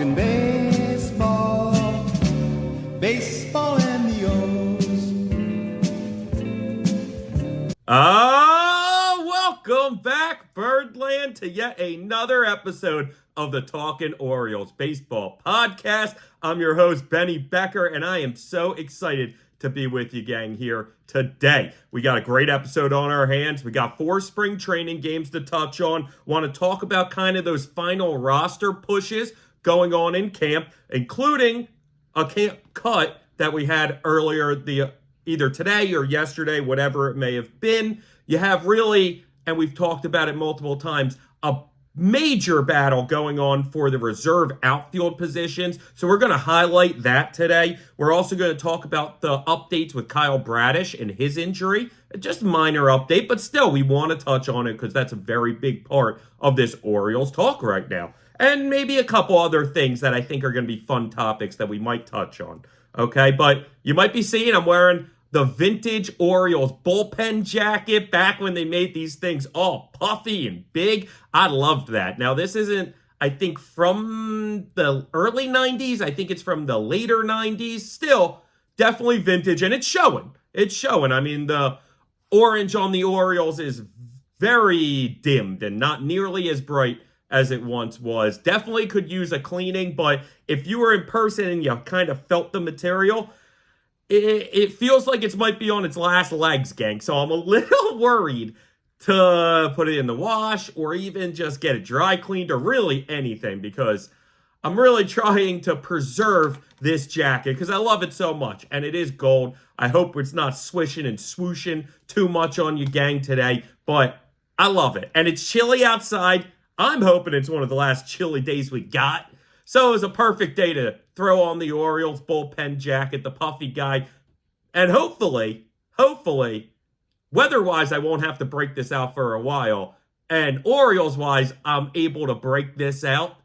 Talking baseball, baseball and the O's. Welcome back, Birdland, to yet another episode of the Talkin Orioles Baseball Podcast. I'm your host, Benny Becker, and I am so excited to be with you, gang, here today. We got a great episode on our hands. We got 4 spring training games to touch on. Want to talk about kind of those final roster pushes going on in camp, including a camp cut that we had earlier either today or yesterday, whatever it may have been. You have really, and we've talked about it multiple times, a major battle going on for the reserve outfield positions. So we're going to highlight that today. We're also going to talk about the updates with Kyle Bradish and his injury. Just a minor update, but still we want to touch on it because that's a very big part of this Orioles talk right now. And maybe a couple other things that I think are going to be fun topics that we might touch on. Okay, but you might be seeing I'm wearing the vintage Orioles bullpen jacket back when they made these things all puffy and big. I loved that. Now, this isn't, I think, from the early 90s. I think it's from the later 90s. Still, definitely vintage, and it's showing. It's showing. I mean, the orange on the Orioles is very dimmed and not nearly as bright as it once was. Definitely could use a cleaning, but if you were in person and you kind of felt the material, it feels like it might be on its last legs, gang. So I'm a little worried to put it in the wash or even just get it dry cleaned or really anything, because I'm really trying to preserve this jacket because I love it so much. And it is gold. I hope it's not swishing and swooshing too much on you, gang, today. But I love it. And it's chilly outside. I'm hoping it's one of the last chilly days we got. So it was a perfect day to throw on the Orioles bullpen jacket, the puffy guy. And hopefully, weather-wise, I won't have to break this out for a while. And Orioles-wise, I'm able to break this out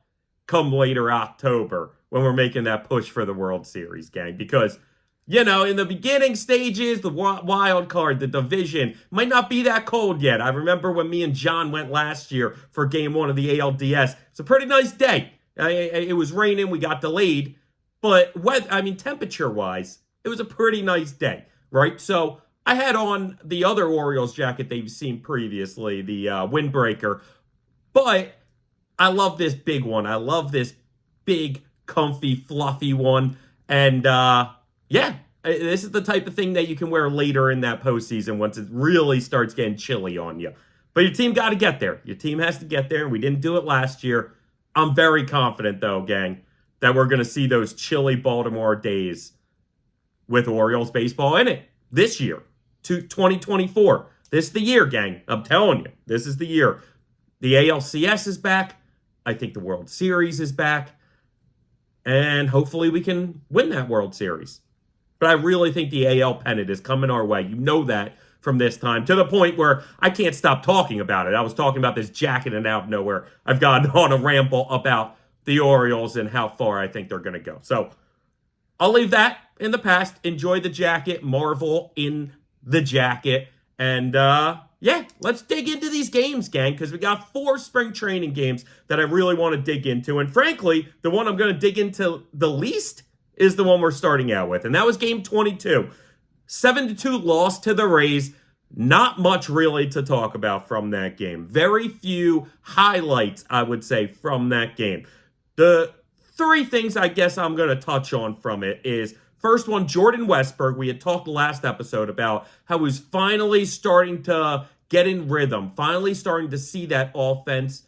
come later October when we're making that push for the World Series, gang. Because, you know, in the beginning stages, the wild card, the division, might not be that cold yet. I remember when me and John went last year for Game 1 of the ALDS. It's a pretty nice day. It was raining, we got delayed, but temperature-wise, it was a pretty nice day, right? So I had on the other Orioles jacket they've seen previously, the windbreaker, but I love this big one. I love this big, comfy, fluffy one, and yeah, this is the type of thing that you can wear later in that postseason once it really starts getting chilly on you. But your team got to get there. Your team has to get there, and we didn't do it last year. I'm very confident, though, gang, that we're going to see those chilly Baltimore days with Orioles baseball in it this year, 2024. This is the year, gang. I'm telling you, this is the year. The ALCS is back. I think the World Series is back. And hopefully we can win that World Series. But I really think the AL pennant is coming our way. You know that from this time, to the point where I can't stop talking about it. I was talking about this jacket, and out of nowhere, I've gotten on a ramble about the Orioles and how far I think they're going to go. So I'll leave that in the past. Enjoy the jacket. Marvel in the jacket. And yeah, let's dig into these games, gang, because we got 4 spring training games that I really want to dig into. And frankly, the one I'm going to dig into the least is the one we're starting out with. And that was game 22. 7-2 loss to the Rays. Not much really to talk about from that game. Very few highlights, I would say, from that game. The 3 things I guess I'm going to touch on from it is, first one, Jordan Westburg. We had talked last episode about how he's finally starting to get in rhythm, finally starting to see that offensive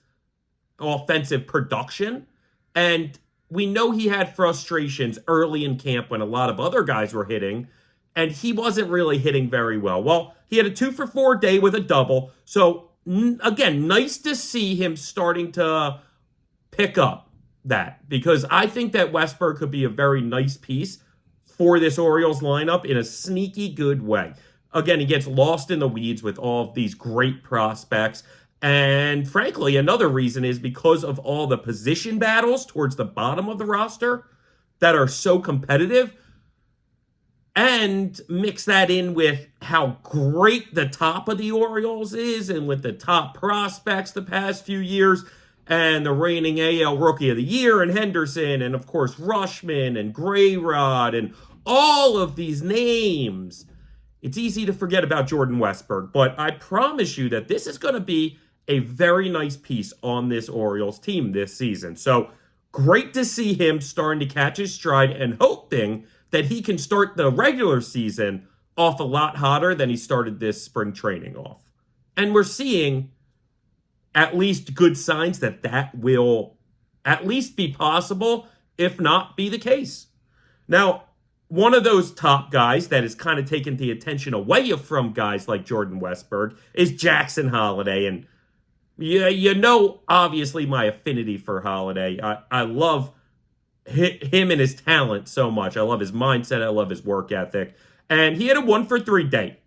production. And we know he had frustrations early in camp when a lot of other guys were hitting, and he wasn't really hitting very well. Well, he had a 2-for-4 day with a double. So, again, nice to see him starting to pick up that, because I think that Westburg could be a very nice piece for this Orioles lineup in a sneaky good way. Again, he gets lost in the weeds with all of these great prospects. And frankly, another reason is because of all the position battles towards the bottom of the roster that are so competitive. And mix that in with how great the top of the Orioles is and with the top prospects the past few years. and the reigning AL Rookie of the Year, and Henderson, and of course Rushman, and Grayrod, and all of these names. It's easy to forget about Jordan Westburg, but I promise you that this is going to be a very nice piece on this Orioles team this season. So great to see him starting to catch his stride and hoping that he can start the regular season off a lot hotter than he started this spring training off. And we're seeing at least good signs that that will at least be possible, if not be the case. Now, one of those top guys that has kind of taken the attention away from guys like Jordan Westburg is Jackson Holliday. And you know, obviously, my affinity for Holliday. I love him and his talent so much. I love his mindset. I love his work ethic. And he had a 1-for-3 day.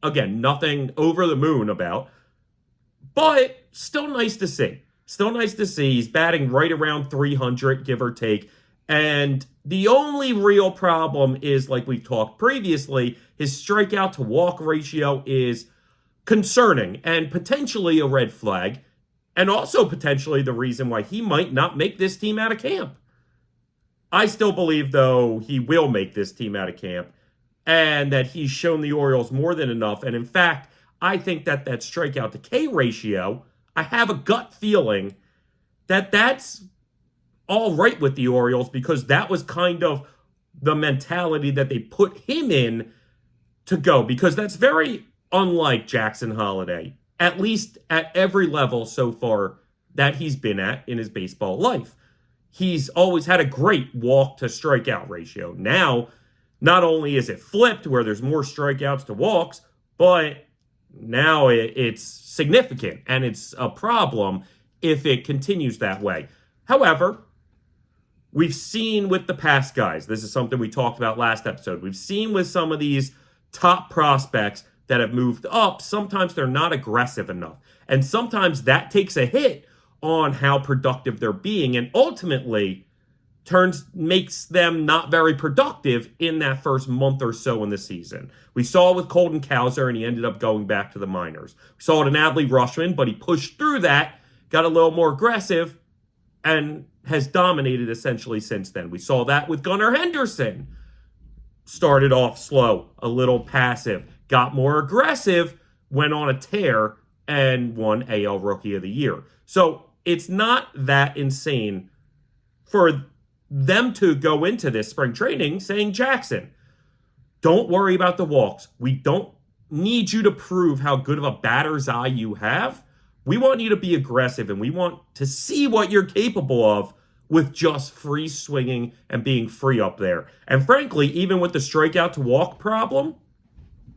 Again, nothing over the moon about. But still nice to see. Still nice to see. He's batting right around 300, give or take. And the only real problem is, like we've talked previously, his strikeout to walk ratio is concerning and potentially a red flag, and also potentially the reason why he might not make this team out of camp. I still believe, though, he will make this team out of camp, and that he's shown the Orioles more than enough. And in fact, I think that strikeout to K ratio, I have a gut feeling that that's all right with the Orioles, because that was kind of the mentality that they put him in to go, because that's very unlike Jackson Holliday, at least at every level so far that he's been at in his baseball life. He's always had a great walk to strikeout ratio. Now, not only is it flipped where there's more strikeouts to walks, but now it's significant, and it's a problem if it continues that way. However, we've seen with the past guys, this is something we talked about last episode, we've seen with some of these top prospects that have moved up, sometimes they're not aggressive enough. And sometimes that takes a hit on how productive they're being, and ultimately makes them not very productive in that first month or so in the season. We saw it with Colton Cowser, and he ended up going back to the minors. We saw it in Adley Rushman, but he pushed through that, got a little more aggressive, and has dominated essentially since then. We saw that with Gunnar Henderson. Started off slow, a little passive, got more aggressive, went on a tear, and won AL Rookie of the Year. So it's not that insane for them to go into this spring training saying, Jackson, don't worry about the walks. We don't need you to prove how good of a batter's eye you have. We want you to be aggressive, and we want to see what you're capable of with just free swinging and being free up there. And frankly, even with the strikeout to walk problem,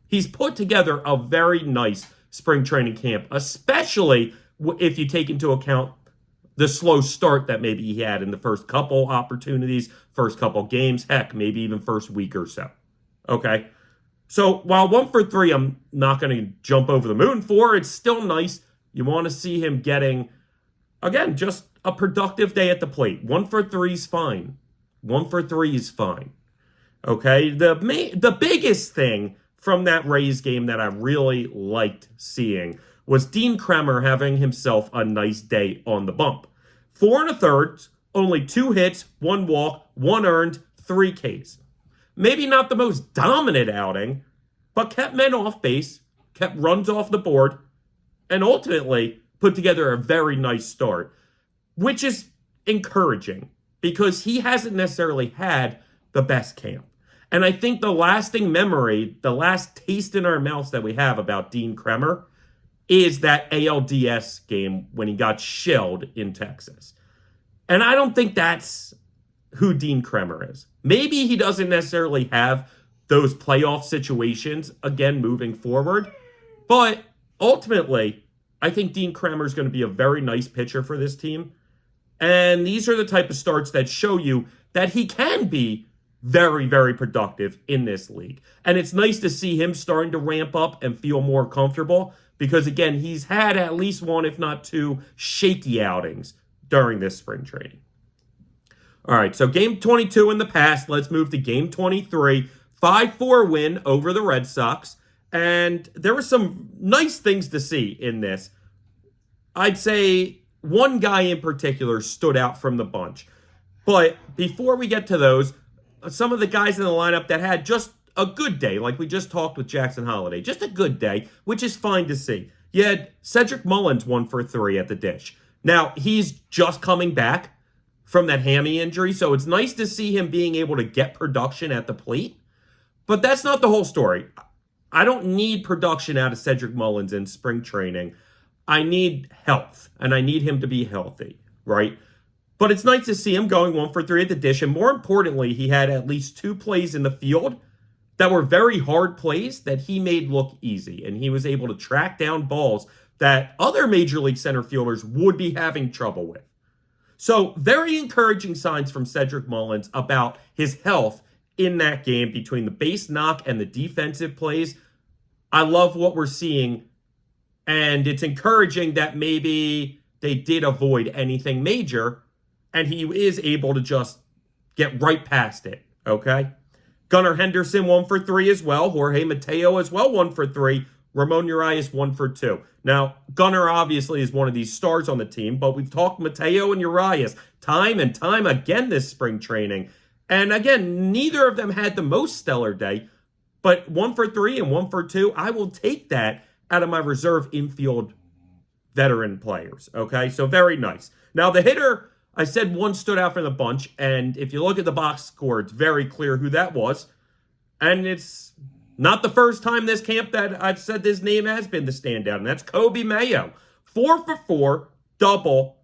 he's put together a very nice spring training camp, especially if you take into account the slow start that maybe he had in the first couple opportunities, first couple games, heck, maybe even first week or so. Okay? So while 1-for-3 I'm not going to jump over the moon for, it's still nice. You want to see him getting, again, just a productive day at the plate. 1-for-3 is fine. 1-for-3 is fine. Okay? The biggest thing from that Rays game that I really liked seeing was Dean Kremer having himself a nice day on the bump. 4 1/3, only 2 hits, 1 walk, 1 earned, 3 Ks. Maybe not the most dominant outing, but kept men off base, kept runs off the board, and ultimately put together a very nice start, which is encouraging because he hasn't necessarily had the best camp. And I think the lasting memory, the last taste in our mouths that we have about Dean Kremer is that ALDS game when he got shelled in Texas. And I don't think that's who Dean Kremer is. Maybe he doesn't necessarily have those playoff situations again moving forward, but ultimately, I think Dean Kremer is going to be a very nice pitcher for this team. And these are the type of starts that show you that he can be very, very productive in this league. And it's nice to see him starting to ramp up and feel more comfortable because, again, he's had at least 1, if not 2, shaky outings during this spring training. All right, so game 22 in the past. Let's move to game 23. 5-4 win over the Red Sox. And there were some nice things to see in this. I'd say one guy in particular stood out from the bunch. But before we get to those, some of the guys in the lineup that had just a good day, like we just talked with Jackson Holliday, just a good day, which is fine to see. You had Cedric Mullins 1 for 3 at the dish. Now, he's just coming back from that hammy injury, so it's nice to see him being able to get production at the plate. But that's not the whole story. I don't need production out of Cedric Mullins in spring training. I need health, and I need him to be healthy, right? But it's nice to see him going 1 for 3 at the dish, and more importantly, he had at least 2 plays in the field that were very hard plays that he made look easy, and he was able to track down balls that other Major League center fielders would be having trouble with. So very encouraging signs from Cedric Mullins about his health in that game between the base knock and the defensive plays. I love what we're seeing, and it's encouraging that maybe they did avoid anything major, and he is able to just get right past it, okay? Gunnar Henderson 1 for 3 as well. Jorge Mateo as well 1 for 3. Ramon Urias 1 for 2. Now, Gunnar obviously is one of these stars on the team, but we've talked Mateo and Urias time and time again this spring training. And again, neither of them had the most stellar day, but 1 for 3 and 1 for 2, I will take that out of my reserve infield veteran players, okay? So very nice. Now, the hitter, I said one stood out from the bunch, and if you look at the box score, it's very clear who that was. And it's not the first time this camp that I've said this name has been the standout, and that's Coby Mayo. 4 for 4, double,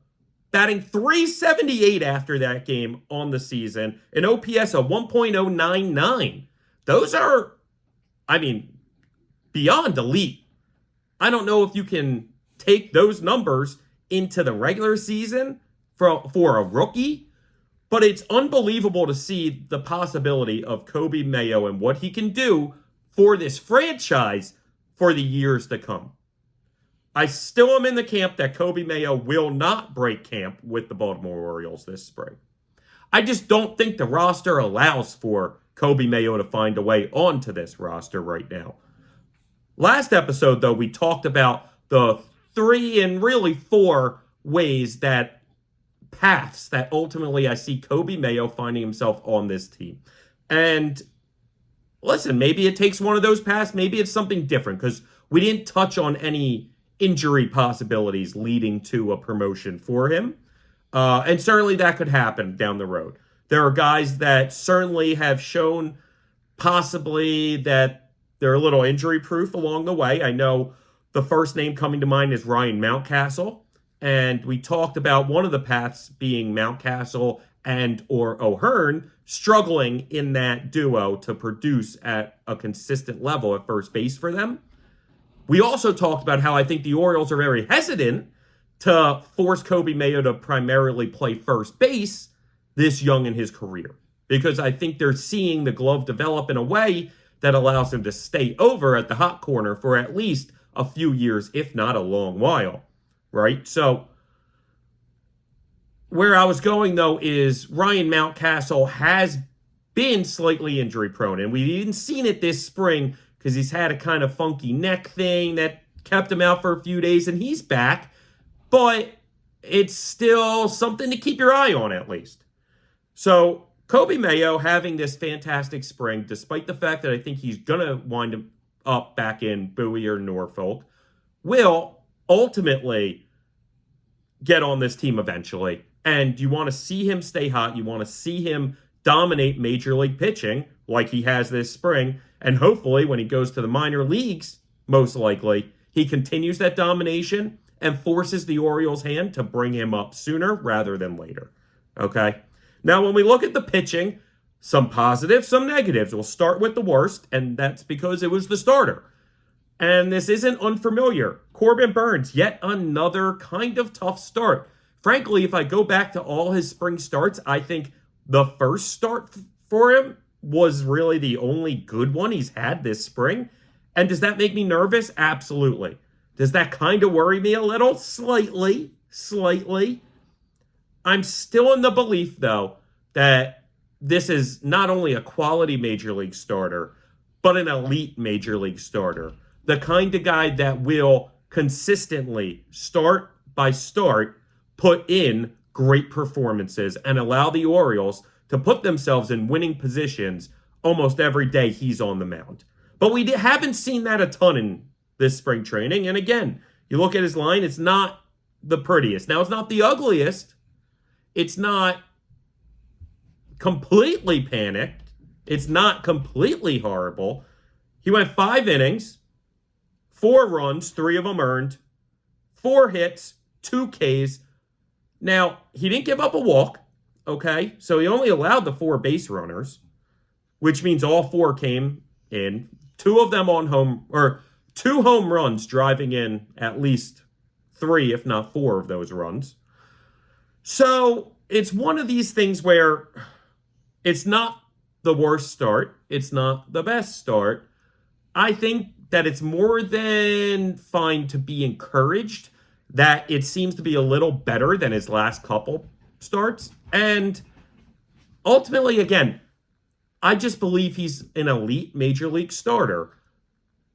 batting .378 after that game on the season, an OPS of 1.099. Those are, beyond elite. I don't know if you can take those numbers into the regular season for a rookie, but it's unbelievable to see the possibility of Coby Mayo and what he can do for this franchise for the years to come. I still am in the camp that Coby Mayo will not break camp with the Baltimore Orioles this spring. I just don't think the roster allows for Coby Mayo to find a way onto this roster right now. Last episode, though, we talked about the 3 and really 4 ways paths that ultimately I see Coby Mayo finding himself on this team. And listen, maybe it takes one of those paths. Maybe it's something different because we didn't touch on any injury possibilities leading to a promotion for him. And certainly that could happen down the road. There are guys that certainly have shown possibly that they're a little injury proof along the way. I know the first name coming to mind is Ryan Mountcastle. And we talked about one of the paths being Mountcastle and or O'Hearn struggling in that duo to produce at a consistent level at first base for them. We also talked about how I think the Orioles are very hesitant to force Coby Mayo to primarily play first base this young in his career, because I think they're seeing the glove develop in a way that allows him to stay over at the hot corner for at least a few years, if not a long while. Right? So where I was going, though, is Ryan Mountcastle has been slightly injury prone, and we've even seen it this spring because he's had a kind of funky neck thing that kept him out for a few days, and he's back. But it's still something to keep your eye on, at least. So Coby Mayo having this fantastic spring, despite the fact that I think he's going to wind up back in Bowie or Norfolk, will ultimately get on this team eventually. And you want to see him stay hot. You want to see him dominate Major League pitching like he has this spring. And hopefully when he goes to the minor leagues, most likely, he continues that domination and forces the Orioles' hand to bring him up sooner rather than later. Okay? Now, when we look at the pitching, some positives, some negatives. We'll start with the worst, and that's because it was the starter. And this isn't unfamiliar. Corbin Burnes, yet another kind of tough start. Frankly, if I go back to all his spring starts, I think the first start for him was really the only good one he's had this spring. And does that make me nervous? Absolutely. Does that kind of worry me a little? Slightly. I'm still in the belief, though, that this is not only a quality Major League starter, but an elite Major League starter. The kind of guy that will consistently, start by start, put in great performances and allow the Orioles to put themselves in winning positions almost every day he's on the mound. But we haven't seen that a ton in this spring training. And again, you look at his line, it's not the prettiest. Now, it's not the ugliest. It's not completely panicked. It's not completely horrible. He went 5 innings, 4 runs, 3 of them earned, 4 hits, 2 Ks. Now, he didn't give up a walk, okay? So he only allowed the 4 base runners, which means all 4 came in. 2 of them on home, or 2 home runs, driving in at least 3, if not 4 of those runs. So it's one of these things where it's not the worst start. It's not the best start. I think that it's more than fine to be encouraged that it seems to be a little better than his last couple starts. And ultimately, again, I just believe he's an elite major league starter,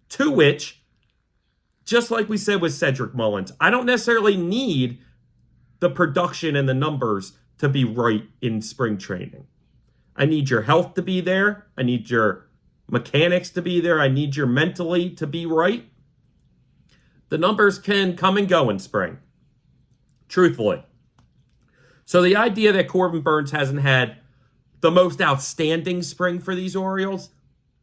to which, just like we said with Cedric Mullins, I don't necessarily need the production and the numbers to be right in spring training. I need your health to be there. I need your mechanics to be there. I need your mentally to be right. The numbers can come and go in spring, truthfully. So the idea that Corbin Burnes hasn't had the most outstanding spring for these Orioles,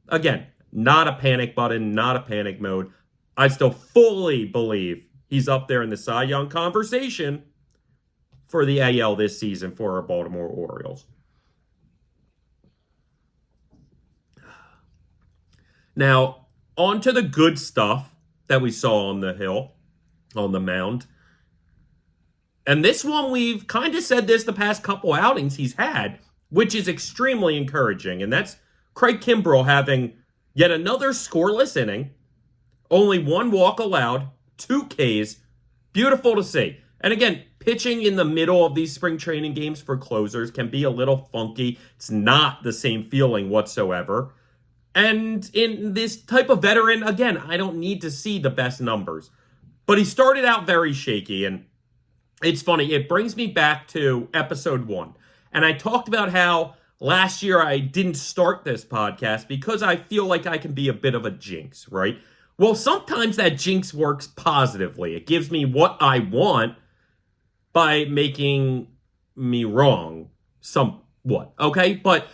again, not a panic button, not a panic mode. I still fully believe he's up there in the Cy Young conversation for the AL this season for our Baltimore Orioles. Now, on to the good stuff that we saw on the hill, on the mound. And this one, we've kind of said this the past couple outings he's had, which is extremely encouraging. And that's Craig Kimbrell having yet another scoreless inning, only 1 walk allowed, 2 Ks. Beautiful to see. And again, pitching in the middle of these spring training games for closers can be a little funky. It's not the same feeling whatsoever. And in this type of veteran, again, I don't need to see the best numbers. But he started out very shaky, and it's funny. It brings me back to episode 1. And I talked about how last year I didn't start this podcast because I feel like I can be a bit of a jinx, right? Well, sometimes that jinx works positively. It gives me what I want by making me wrong somewhat, okay? But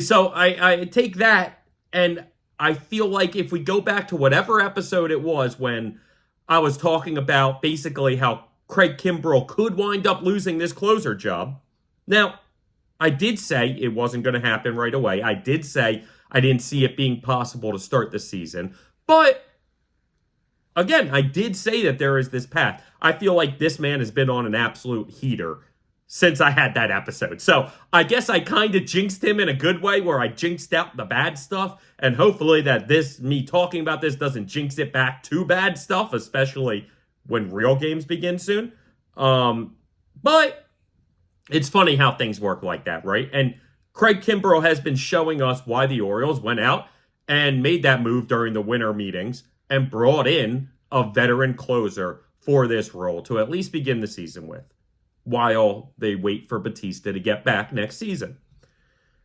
so I take that, and I feel like if we go back to whatever episode it was when I was talking about basically how Craig Kimbrell could wind up losing this closer job. Now, I did say it wasn't going to happen right away. I did say I didn't see it being possible to start the season. But, again, I did say that there is this path. I feel like this man has been on an absolute heater since I had that episode. So I guess I kind of jinxed him in a good way where I jinxed out the bad stuff. And hopefully that me talking about this doesn't jinx it back to bad stuff, especially when real games begin soon. But it's funny how things work like that, right? And Craig Kimbrell has been showing us why the Orioles went out and made that move during the winter meetings and brought in a veteran closer for this role to at least begin the season with, while they wait for Batista to get back next season.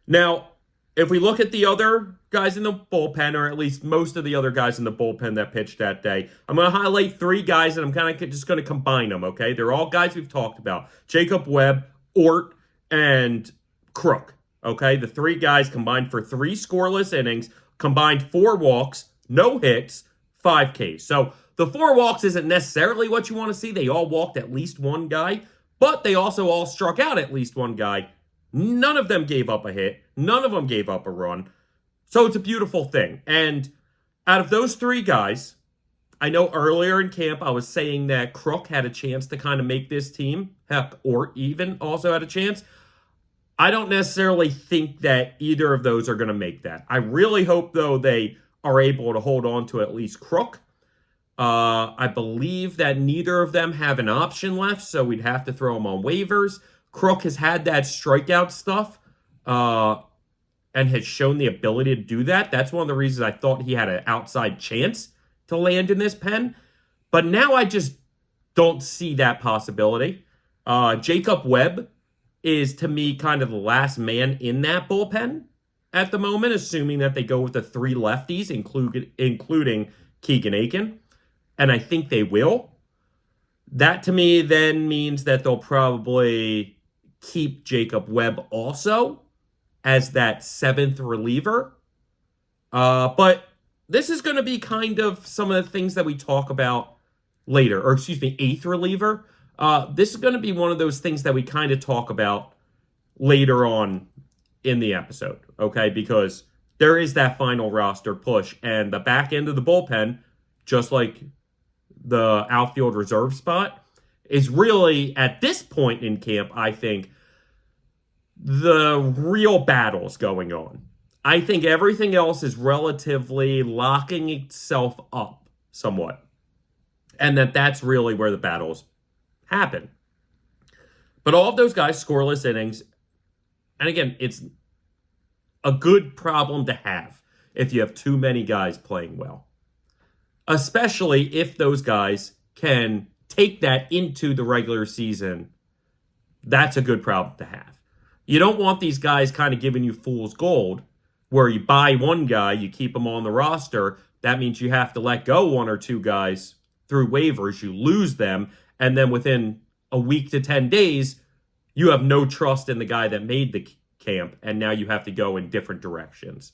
Now, if we look at the other guys in the bullpen, or at least most of the other guys in the bullpen that pitched that day, I'm going to highlight 3 guys, and I'm kind of just going to combine them, okay? They're all guys we've talked about. Jacob Webb, Ort, and Crook, okay? The 3 guys combined for 3 scoreless innings, combined 4 walks, no hits, 5 Ks. So the 4 walks isn't necessarily what you want to see. They all walked at least 1 guy, but they also all struck out at least 1 guy. None of them gave up a hit. None of them gave up a run. So it's a beautiful thing. And out of those 3 guys, I know earlier in camp I was saying that Crook had a chance to kind of make this team. Heck, or even also had a chance. I don't necessarily think that either of those are going to make that. I really hope, though, they are able to hold on to at least Crook. I believe that neither of them have an option left, so we'd have to throw them on waivers. Crook has had that strikeout stuff and has shown the ability to do that. That's one of the reasons I thought he had an outside chance to land in this pen. But now I just don't see that possibility. Jacob Webb is, to me, kind of the last man in that bullpen at the moment, assuming that they go with the 3 lefties, including Keegan Aiken. And I think they will. That, to me, then means that they'll probably keep Jacob Webb also as that 7th reliever. But this is going to be kind of some of the things that we talk about later, or excuse me, 8th reliever. This is going to be one of those things that we kind of talk about later on in the episode, okay? Because there is that final roster push, and the back end of the bullpen, just like the outfield reserve spot, is really, at this point in camp, I think, the real battles going on. I think everything else is relatively locking itself up somewhat. And that's really where the battles happen. But all of those guys, scoreless innings. And again, it's a good problem to have if you have too many guys playing well. Especially if those guys can take that into the regular season. That's a good problem to have. You don't want these guys kind of giving you fool's gold, where you buy one guy, you keep them on the roster. That means you have to let go 1 or 2 guys through waivers. You lose them, and then within a week to 10 days, you have no trust in the guy that made the camp, and now you have to go in different directions.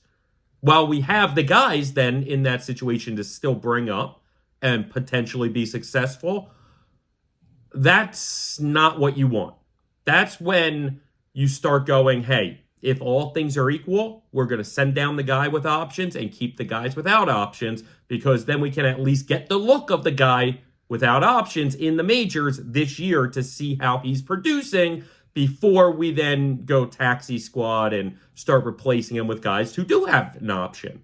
While we have the guys then in that situation to still bring up and potentially be successful, that's not what you want. That's when you start going, hey, if all things are equal, we're going to send down the guy with options and keep the guys without options, because then we can at least get the look of the guy without options in the majors this year to see how he's producing before we then go taxi squad and start replacing him with guys who do have an option.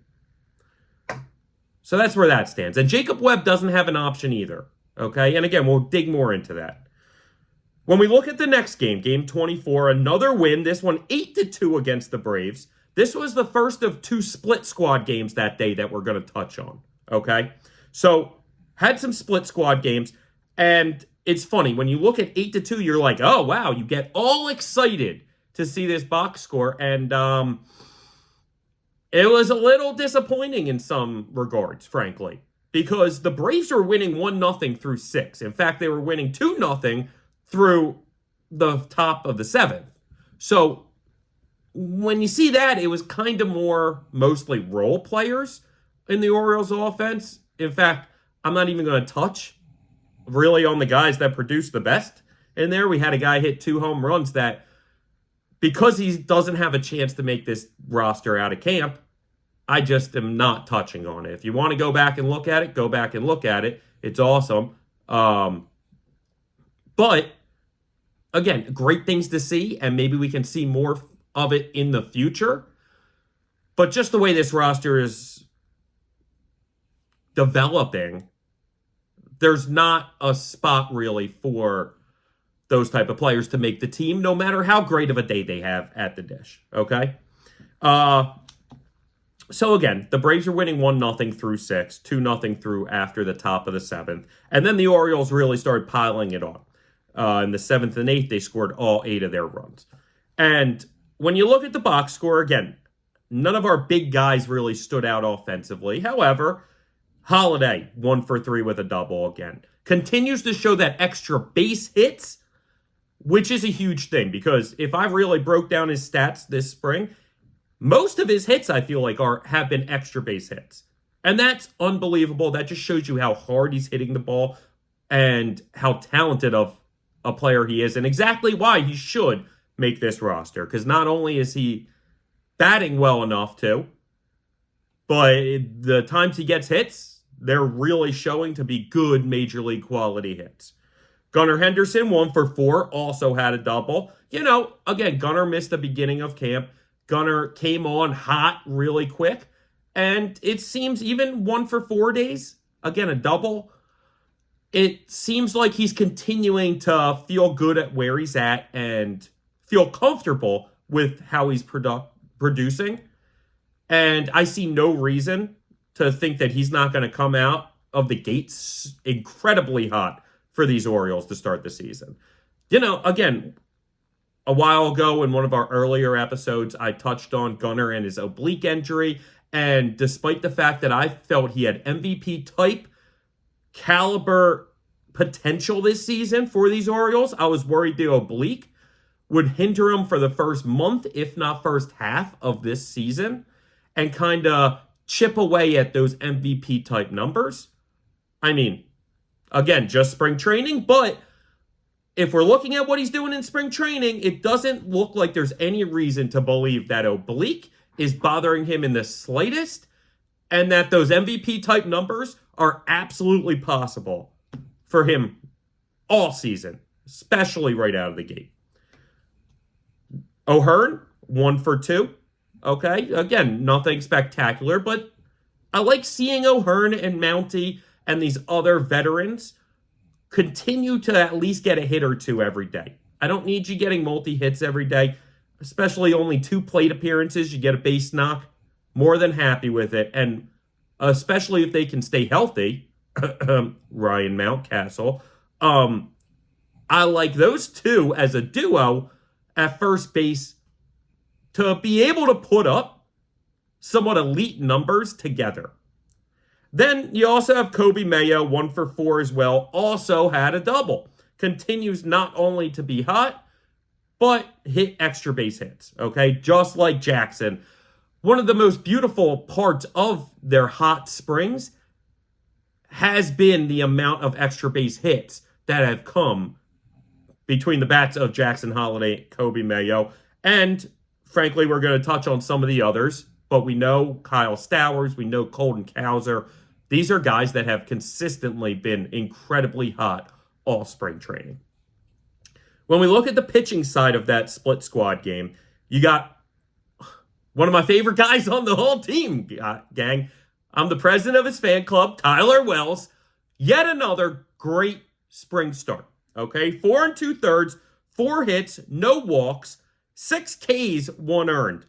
So that's where that stands. And Jacob Webb doesn't have an option either. Okay? And again, we'll dig more into that. When we look at the next game, game 24, another win, this one 8-2 against the Braves. This was the first of 2 split squad games that day that we're going to touch on, okay? So, had some split squad games, and it's funny, when you look at 8-2, you're like, oh, wow, you get all excited to see this box score, and it was a little disappointing in some regards, frankly, because the Braves were winning 1-0 through 6. In fact, they were winning 2-0 through the top of the 7th. So when you see that, it was kind of more mostly role players in the Orioles offense. In fact, I'm not even going to touch really on the guys that produced the best in there. We had a guy hit 2 home runs that, because he doesn't have a chance to make this roster out of camp, I just am not touching on it. If you want to go back and look at it, go back and look at it. It's awesome. But, again, great things to see, and maybe we can see more of it in the future. But just the way this roster is developing, there's not a spot really for those type of players to make the team, no matter how great of a day they have at the dish, okay? So again, the Braves are winning 1-0 through 6, 2-0 through after the top of the 7th, and then the Orioles really started piling it on. In the 7th and 8th, they scored all 8 of their runs. And when you look at the box score, again, none of our big guys really stood out offensively. However, Holliday, 1 for 3 with a double again. Continues to show that extra base hits, which is a huge thing, because if I really broke down his stats this spring, most of his hits, I feel like, have been extra base hits. And that's unbelievable. That just shows you how hard he's hitting the ball and how talented of a player he is, and exactly why he should make this roster. Because not only is he batting well enough to, but the times he gets hits, they're really showing to be good major league quality hits. Gunnar Henderson, 1 for 4, also had a double. You know, again, Gunnar missed the beginning of camp. Gunnar came on hot really quick. And it seems even 1 for 4 days, again, a double. It seems like he's continuing to feel good at where he's at and feel comfortable with how he's producing. And I see no reason to think that he's not going to come out of the gates incredibly hot for these Orioles to start the season. Again, a while ago in one of our earlier episodes, I touched on Gunnar and his oblique injury. And despite the fact that I felt he had MVP type caliber potential this season for these Orioles, I was worried the oblique would hinder him for the first month, if not first half of this season, and kind of chip away at those MVP type numbers. I mean, again, just spring training, but if we're looking at what he's doing in spring training, it doesn't look like there's any reason to believe that oblique is bothering him in the slightest, and that those MVP type numbers are absolutely possible for him all season, especially right out of the gate. O'Hearn, 1 for 2. Okay, again, nothing spectacular, but I like seeing O'Hearn and Mountie and these other veterans continue to at least get a hit or two every day. I don't need you getting multi-hits every day, especially only 2 plate appearances. You get a base knock, more than happy with it. And especially if they can stay healthy, Ryan Mountcastle, I like those two as a duo at first base to be able to put up somewhat elite numbers together. Then you also have Kobe Mayo, 1 for 4 as well, also had a double. Continues not only to be hot, but hit extra base hits, okay? Just like Jackson. One of the most beautiful parts of their hot springs has been the amount of extra base hits that have come between the bats of Jackson Holliday, Kobe Mayo, and frankly, we're going to touch on some of the others, but we know Kyle Stowers, we know Colton Cowser. These are guys that have consistently been incredibly hot all spring training. When we look at the pitching side of that split squad game, you got one of my favorite guys on the whole team, gang. I'm the president of his fan club, Tyler Wells. Yet another great spring start. Okay, 4 2/3, 4 hits, no walks, 6 Ks, 1 earned.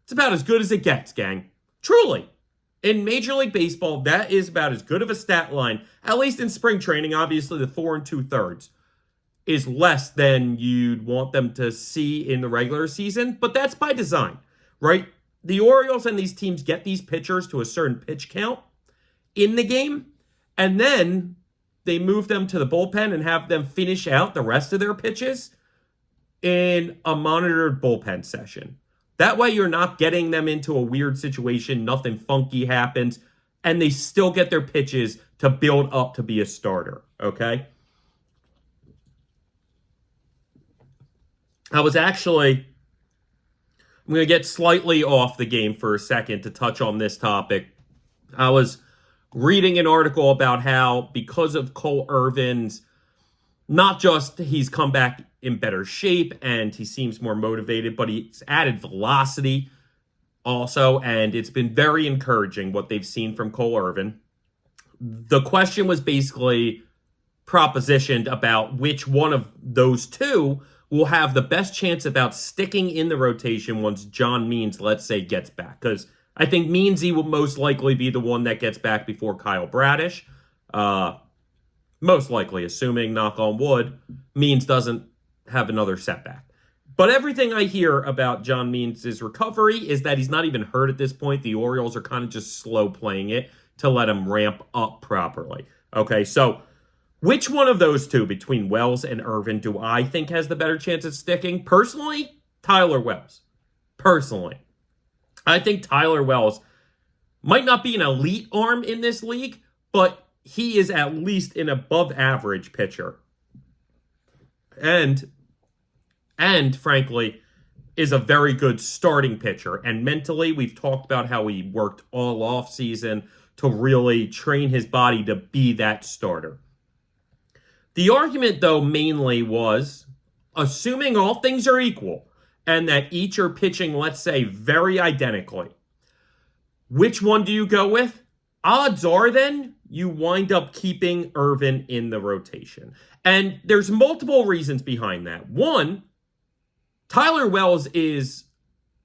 It's about as good as it gets, gang. Truly. In Major League Baseball, that is about as good of a stat line, at least in spring training. Obviously, the 4 2/3 is less than you'd want them to see in the regular season, but that's by design, right? The Orioles and these teams get these pitchers to a certain pitch count in the game, and then they move them to the bullpen and have them finish out the rest of their pitches in a monitored bullpen session. That way you're not getting them into a weird situation, nothing funky happens, and they still get their pitches to build up to be a starter, okay? I'm going to get slightly off the game for a second to touch on this topic. I was reading an article about how because of Cole Irvin's, not just he's come back in better shape and he seems more motivated, but he's added velocity also, and it's been very encouraging what they've seen from Cole Irvin. The question was basically propositioned about which one of those two will have the best chance about sticking in the rotation once John Means, let's say, gets back. Because I think Meansy will most likely be the one that gets back before Kyle Bradish. Most likely, assuming, knock on wood, Means doesn't have another setback. But everything I hear about John Means' recovery is that he's not even hurt at this point. The Orioles are kind of just slow playing it to let him ramp up properly. Okay, so which one of those two between Wells and Irvin do I think has the better chance of sticking? Personally, Tyler Wells. Personally. I think Tyler Wells might not be an elite arm in this league, but he is at least an above average pitcher. And frankly, is a very good starting pitcher. And mentally, we've talked about how he worked all off season to really train his body to be that starter. The argument, though, mainly was, assuming all things are equal and that each are pitching, let's say, very identically, which one do you go with? Odds are, then, you wind up keeping Irvin in the rotation. And there's multiple reasons behind that. One, Tyler Wells is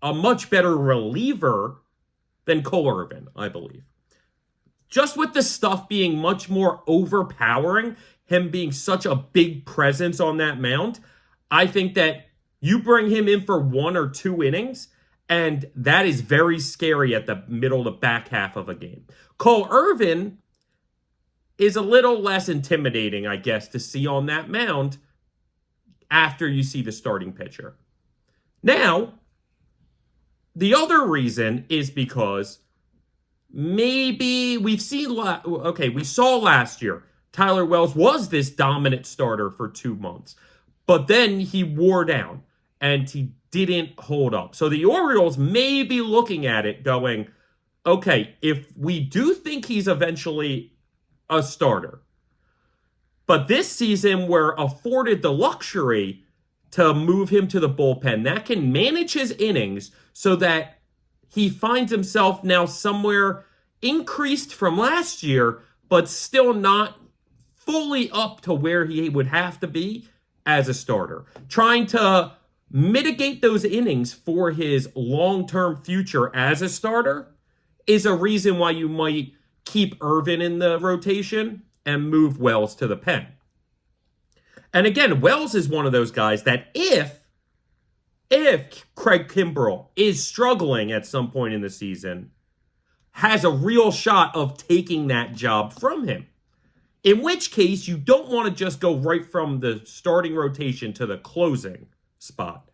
a much better reliever than Cole Irvin, I believe. just with the stuff being much more overpowering, him being such a big presence on that mound, I think that you bring him in for 1 or 2 innings, and that is very scary at the middle to back half of a game. Cole Irvin is a little less intimidating, I guess, to see on that mound after you see the starting pitcher. Now, the other reason is because maybe we saw last year Tyler Wells was this dominant starter for 2 months, but then he wore down and he didn't hold up. So the Orioles may be looking at it going, okay, if we do think he's eventually a starter, but this season we're afforded the luxury to move him to the bullpen that can manage his innings so that he finds himself now somewhere increased from last year, but still not fully up to where he would have to be as a starter. Trying to mitigate those innings for his long-term future as a starter is a reason why you might keep Irvin in the rotation and move Wells to the pen. And again, Wells is one of those guys that if Craig Kimbrell is struggling at some point in the season, has a real shot of taking that job from him. In which case, you don't want to just go right from the starting rotation to the closing spot.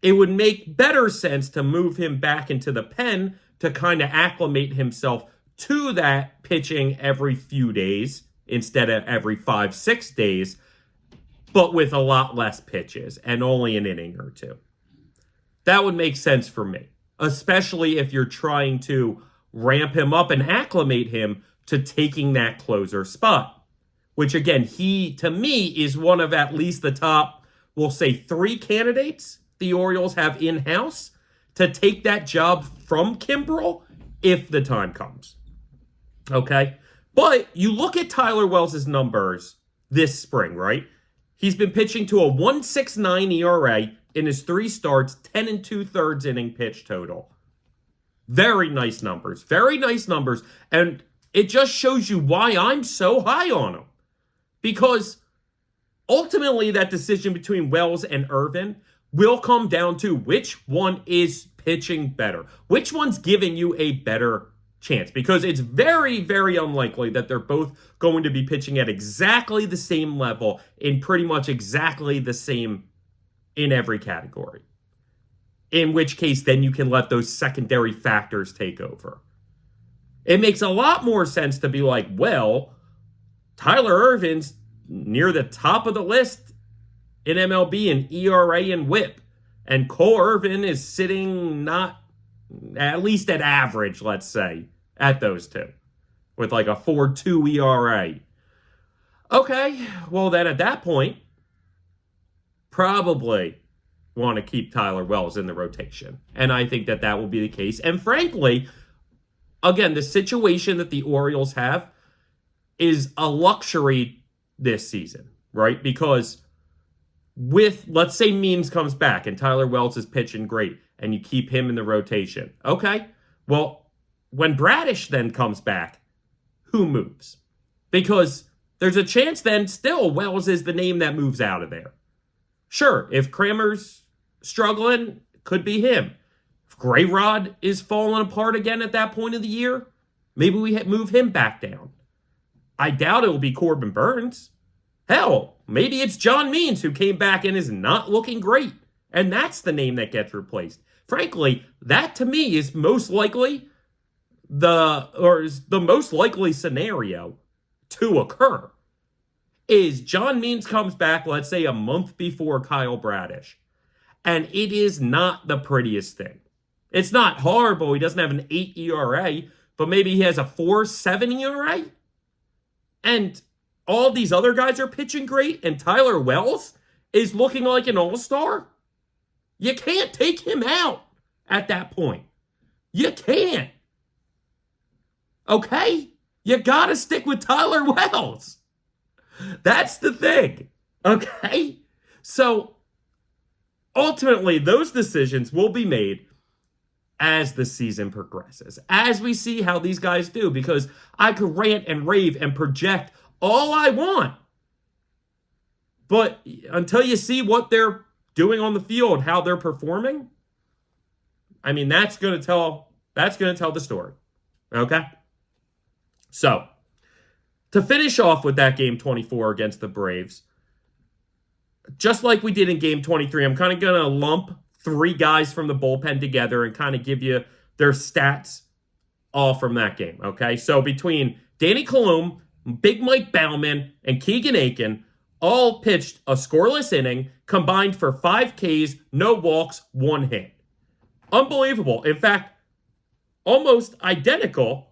It would make better sense to move him back into the pen to kind of acclimate himself to that pitching every few days instead of every 5-6 days, but with a lot less pitches and only an inning or 2. That would make sense for me, especially if you're trying to ramp him up and acclimate him to taking that closer spot, which again, he, to me, is one of at least the top, we'll say 3 candidates the Orioles have in-house to take that job from Kimbrell if the time comes. Okay? But you look at Tyler Wells' numbers this spring, right? He's been pitching to a 1.69 ERA in his 3 starts, 10 2/3 inning pitch total. Very nice numbers. Very nice numbers. And it just shows you why I'm so high on him. Because ultimately that decision between Wells and Irvin will come down to which one is pitching better. Which one's giving you a better chance? Because it's very, very unlikely that they're both going to be pitching at exactly the same level in pretty much exactly the same in every category. In which case, then you can let those secondary factors take over. It makes a lot more sense to be like, well, Tyler Irvin's near the top of the list in MLB in ERA and WHIP. And Cole Irvin is sitting not at least at average, let's say, at those two. With like a 4.2 ERA. Okay, well then at that point, probably want to keep Tyler Wells in the rotation. And I think that that will be the case. And frankly, again, the situation that the Orioles have is a luxury this season, right? Because with, let's say Means comes back and Tyler Wells is pitching great and you keep him in the rotation. Okay, well, when Bradish then comes back, who moves? Because there's a chance then still Wells is the name that moves out of there. Sure, if Kramer's struggling, could be him. If Grayrod is falling apart again at that point of the year, maybe we move him back down. I doubt it will be Corbin Burns. Hell, maybe it's John Means who came back and is not looking great. And that's the name that gets replaced. Frankly, that to me is most likely the most likely scenario to occur. Is John Means comes back, let's say a month before Kyle Bradish. And it is not the prettiest thing. It's not horrible. He doesn't have an 8 ERA, but maybe he has a 4.7 ERA. And all these other guys are pitching great, and Tyler Wells is looking like an all-star. You can't take him out at that point. You can't. Okay? You gotta stick with Tyler Wells. That's the thing. Okay? So, ultimately, those decisions will be made as the season progresses, as we see how these guys do, because I could rant and rave and project all I want. But until you see what they're doing on the field, how they're performing, I mean, that's going to tell the story. Okay? So, to finish off with that game 24 against the Braves, just like we did in game 23, I'm kind of going to lump 3 guys from the bullpen together and kind of give you their stats all from that game, okay? So between Danny Colome, Big Mike Bauman, and Keegan Aiken, all pitched a scoreless inning, combined for 5 Ks, no walks, 1 hit. Unbelievable. In fact, almost identical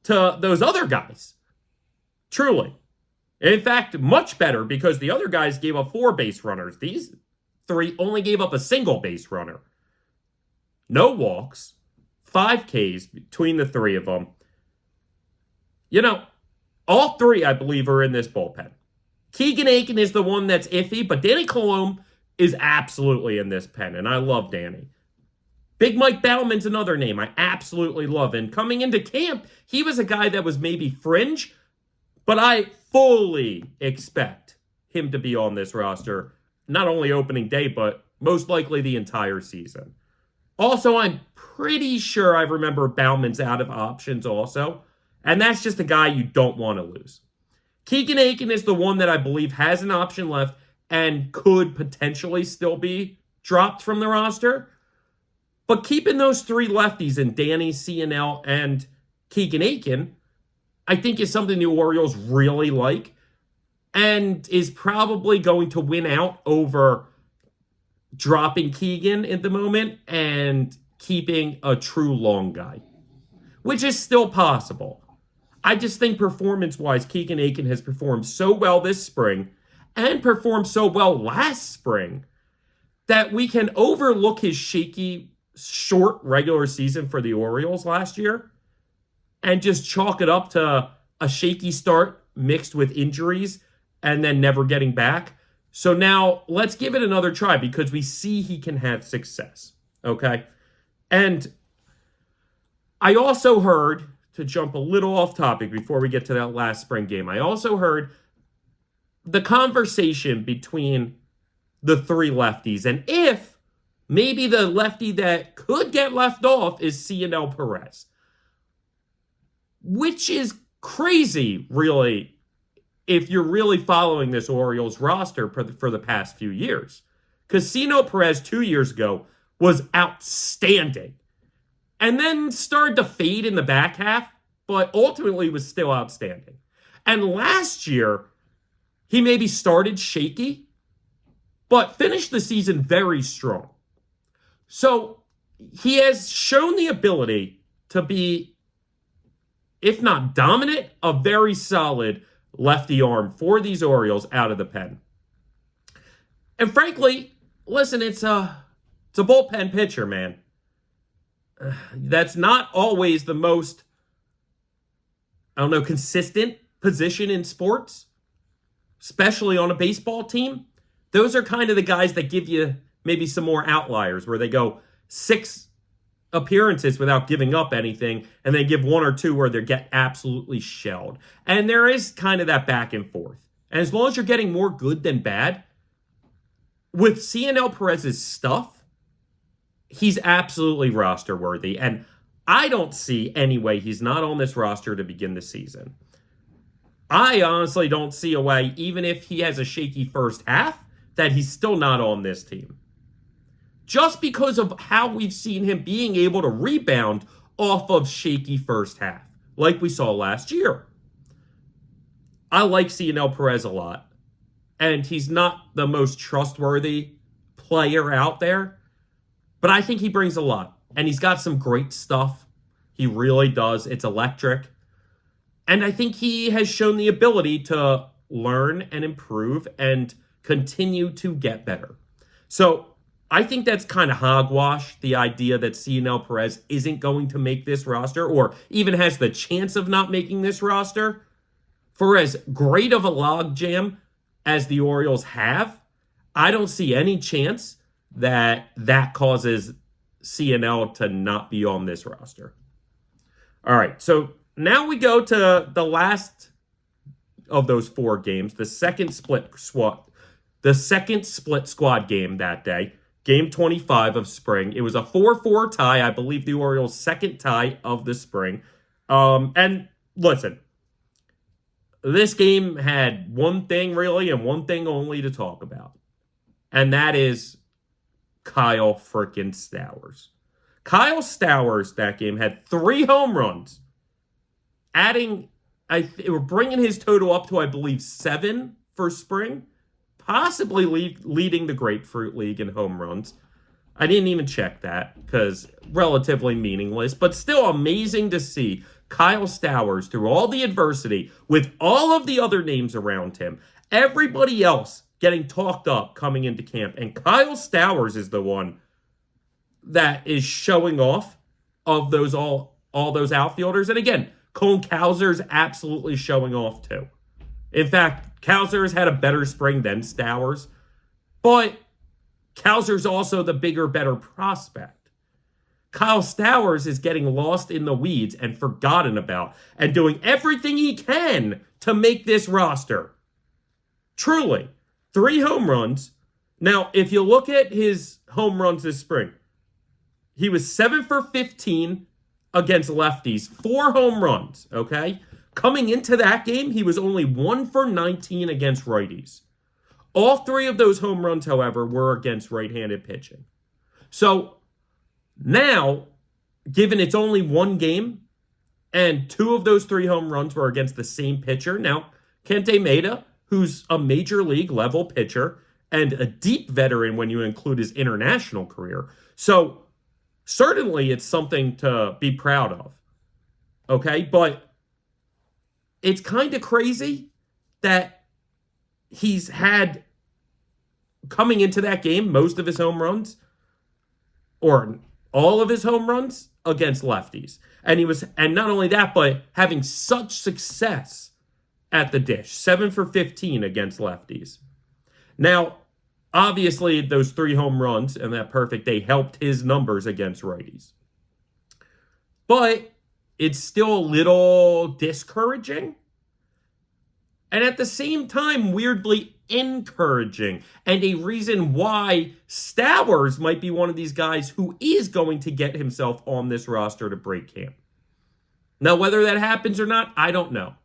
to those other guys. Truly. In fact, much better, because the other guys gave up 4 base runners. These 3 only gave up a single base runner. No walks, 5 Ks between the 3 of them. You know, all 3, I believe, are in this bullpen. Keegan Aiken is the one that's iffy, but Danny Colome is absolutely in this pen, and I love Danny. Big Mike Bauman's another name I absolutely love, and coming into camp, he was a guy that was maybe fringe, but I fully expect him to be on this roster, not only opening day, but most likely the entire season. Also, I'm pretty sure I remember Bauman's out of options also, and that's just a guy you don't want to lose. Keegan Aiken is the one that I believe has an option left and could potentially still be dropped from the roster. But keeping those 3 lefties in Danny, CNL, and Keegan Aiken, I think is something the Orioles really like and is probably going to win out over dropping Keegan at the moment and keeping a true long guy, which is still possible. I just think performance-wise, Keegan Aiken has performed so well this spring and performed so well last spring that we can overlook his shaky, short regular season for the Orioles last year and just chalk it up to a shaky start mixed with injuries and then never getting back. So now let's give it another try because we see he can have success, okay? And I also heard, to jump a little off topic before we get to that last spring game, I also heard the conversation between the 3 lefties and if maybe the lefty that could get left off is CNL Perez, which is crazy, really, if you're really following this Orioles roster for the past few years. Because CNL Perez 2 years ago was outstanding and then started to fade in the back half, but ultimately was still outstanding. And last year, he maybe started shaky, but finished the season very strong. So he has shown the ability to be, if not dominant, a very solid lefty arm for these Orioles out of the pen. And frankly, listen, it's a bullpen pitcher, man. That's not always the most, consistent position in sports, especially on a baseball team. Those are kind of the guys that give you maybe some more outliers where they go 6 appearances without giving up anything and they give 1 or 2 where they get absolutely shelled. And there is kind of that back and forth. And as long as you're getting more good than bad, with CNL Perez's stuff, he's absolutely roster worthy. And I don't see any way he's not on this roster to begin the season. I honestly don't see a way, even if he has a shaky first half, that he's still not on this team. Just because of how we've seen him being able to rebound off of shaky first half, like we saw last year. I like CNL Perez a lot. And he's not the most trustworthy player out there, but I think he brings a lot. And he's got some great stuff. He really does. It's electric. And I think he has shown the ability to learn and improve and continue to get better. So I think that's kind of hogwash, the idea that CNL Perez isn't going to make this roster or even has the chance of not making this roster. For as great of a logjam as the Orioles have, I don't see any chance that causes CNL to not be on this roster. All right, so now we go to the last of those 4 games, the second split squad game that day, game 25 of spring. It was a 4-4 tie, I believe the Orioles' second tie of the spring. And listen, this game had one thing really and one thing only to talk about, and that is Kyle frickin' Stowers. Kyle Stowers that game had 3 home runs, we're bringing his total up to, I believe, 7 for spring, possibly leading the Grapefruit League in home runs. I didn't even check that because relatively meaningless, but still amazing to see Kyle Stowers through all the adversity with all of the other names around him, everybody else getting talked up coming into camp, and Kyle Stowers is the one that is showing off of those all those outfielders. And again, Cole Cowser's absolutely showing off too. In fact, Cowser's had a better spring than Stowers, but Cowser's also the bigger, better prospect. Kyle Stowers is getting lost in the weeds and forgotten about and doing everything he can to make this roster. Truly, 3 home runs. Now, if you look at his home runs this spring, he was 7 for 15 against lefties, 4 home runs, okay? Coming into that game, he was only 1 for 19 against righties. All 3 of those home runs, however, were against right-handed pitching. So now, given it's only 1 game, and 2 of those 3 home runs were against the same pitcher. Now, Kente Maeda, who's a major league level pitcher and a deep veteran when you include his international career. So certainly it's something to be proud of. Okay, but it's kind of crazy that he's had, coming into that game, most of his home runs, or all of his home runs, against lefties. And not only that, but having such success at the dish, 7 for 15 against lefties. Now, obviously, those 3 home runs and that perfect day helped his numbers against righties. But it's still a little discouraging. And at the same time, weirdly encouraging. And a reason why Stowers might be one of these guys who is going to get himself on this roster to break camp. Now, whether that happens or not, I don't know.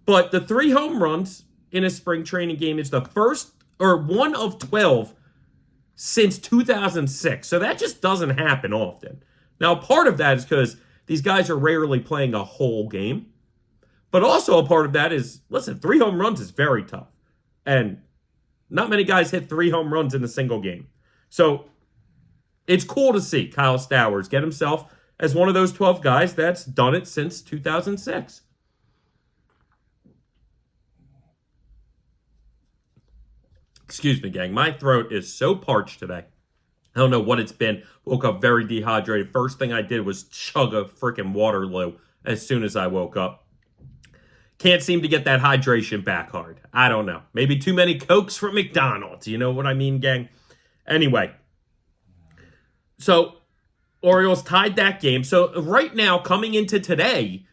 But the 3 home runs in a spring training game is the first, or one of 12 since 2006. So that just doesn't happen often. Now, part of that is because these guys are rarely playing a whole game. But also a part of that is, listen, 3 home runs is very tough. And not many guys hit 3 home runs in a single game. So it's cool to see Kyle Stowers get himself as one of those 12 guys that's done it since 2006. Excuse me, gang. My throat is so parched today. I don't know what it's been. Woke up very dehydrated. First thing I did was chug a freaking Waterloo as soon as I woke up. Can't seem to get that hydration back hard. I don't know. Maybe too many Cokes from McDonald's. You know what I mean, gang? Anyway. So, Orioles tied that game. So, right now, coming into today,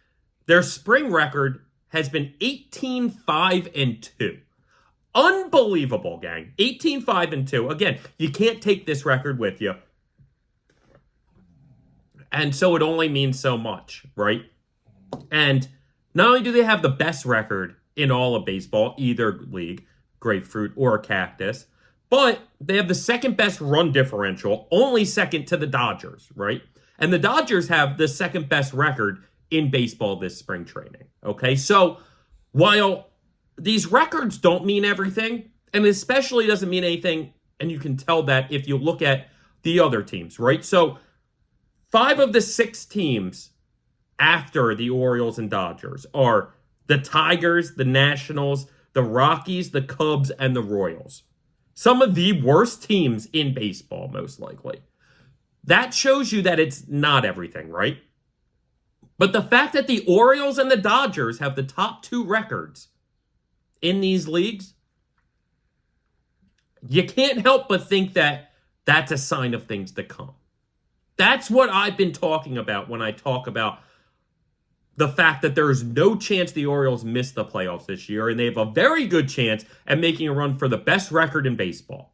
their spring record has been 18-5-2. Unbelievable, gang. 18-5-2. Again, you can't take this record with you. And so it only means so much, right? And not only do they have the best record in all of baseball, either league, Grapefruit or Cactus, but they have the second best run differential, only second to the Dodgers, right? And the Dodgers have the second best record in baseball this spring training, okay? So while these records don't mean everything, and especially doesn't mean anything, and you can tell that if you look at the other teams, right? So 5 of the 6 teams after the Orioles and Dodgers are the Tigers, the Nationals, the Rockies, the Cubs, and the Royals. Some of the worst teams in baseball, most likely. That shows you that it's not everything, right? But the fact that the Orioles and the Dodgers have the top 2 records in these leagues, you can't help but think that that's a sign of things to come. That's what I've been talking about when I talk about the fact that there is no chance the Orioles miss the playoffs this year, and they have a very good chance at making a run for the best record in baseball.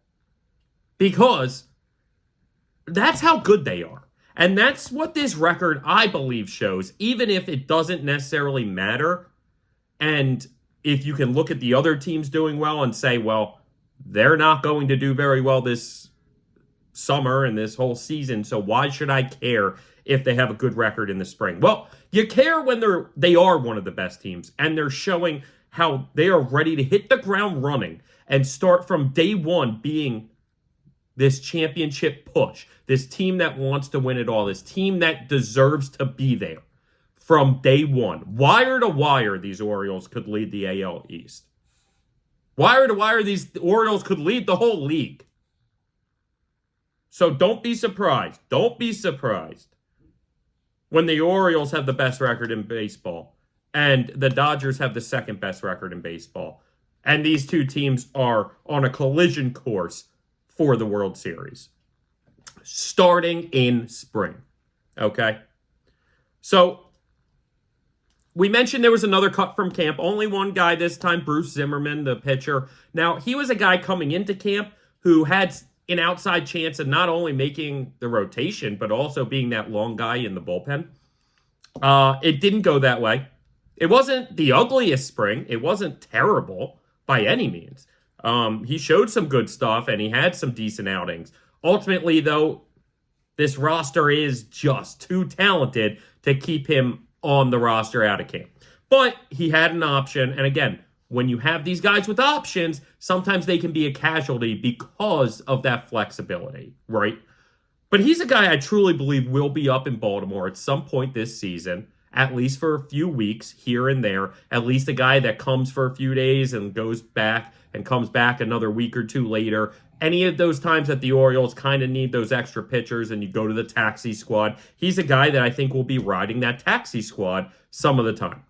Because that's how good they are. And that's what this record, I believe, shows, even if it doesn't necessarily matter. And if you can look at the other teams doing well and say, well, they're not going to do very well this summer and this whole season, so why should I care if they have a good record in the spring? Well, you care when they are one of the best teams, and they're showing how they are ready to hit the ground running and start from day one being this championship push, this team that wants to win it all, this team that deserves to be there from day one. Wire to wire, these Orioles could lead the AL East. Wire to wire, these Orioles could lead the whole league. So don't be surprised. Don't be surprised when the Orioles have the best record in baseball and the Dodgers have the second best record in baseball. And these two teams are on a collision course for the World Series, starting in spring. Okay? So, we mentioned there was another cut from camp. Only one guy this time, Bruce Zimmerman, the pitcher. Now, he was a guy coming into camp who had an outside chance of not only making the rotation, but also being that long guy in the bullpen. It didn't go that way. It wasn't the ugliest spring. It wasn't terrible by any means. He showed some good stuff, and he had some decent outings. Ultimately, though, this roster is just too talented to keep him on the roster out of camp. But he had an option, and again, when you have these guys with options, sometimes they can be a casualty because of that flexibility, right? But he's a guy I truly believe will be up in Baltimore at some point this season, at least for a few weeks here and there, at least a guy that comes for a few days and goes back and comes back another week or two later. Any of those times that the Orioles kind of need those extra pitchers and you go to the taxi squad, he's a guy that I think will be riding that taxi squad some of the time.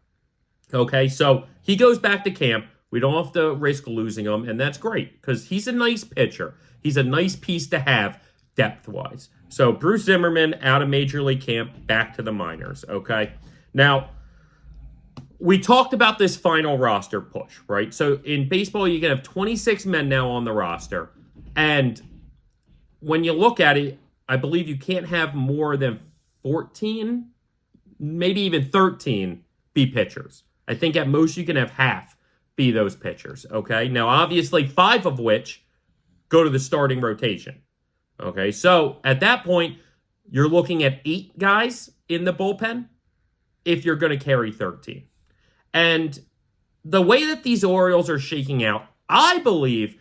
Okay, so he goes back to camp. We don't have to risk losing him, and that's great because he's a nice pitcher. He's a nice piece to have depth-wise. So Bruce Zimmerman out of Major League camp, back to the minors, okay? Now, we talked about this final roster push, right? So in baseball, you can have 26 men now on the roster. And when you look at it, I believe you can't have more than 14, maybe even 13 be pitchers. I think at most you can have half be those pitchers, okay? Now, obviously, 5 of which go to the starting rotation, okay? So at that point, you're looking at 8 guys in the bullpen if you're going to carry 13. And the way that these Orioles are shaking out, I believe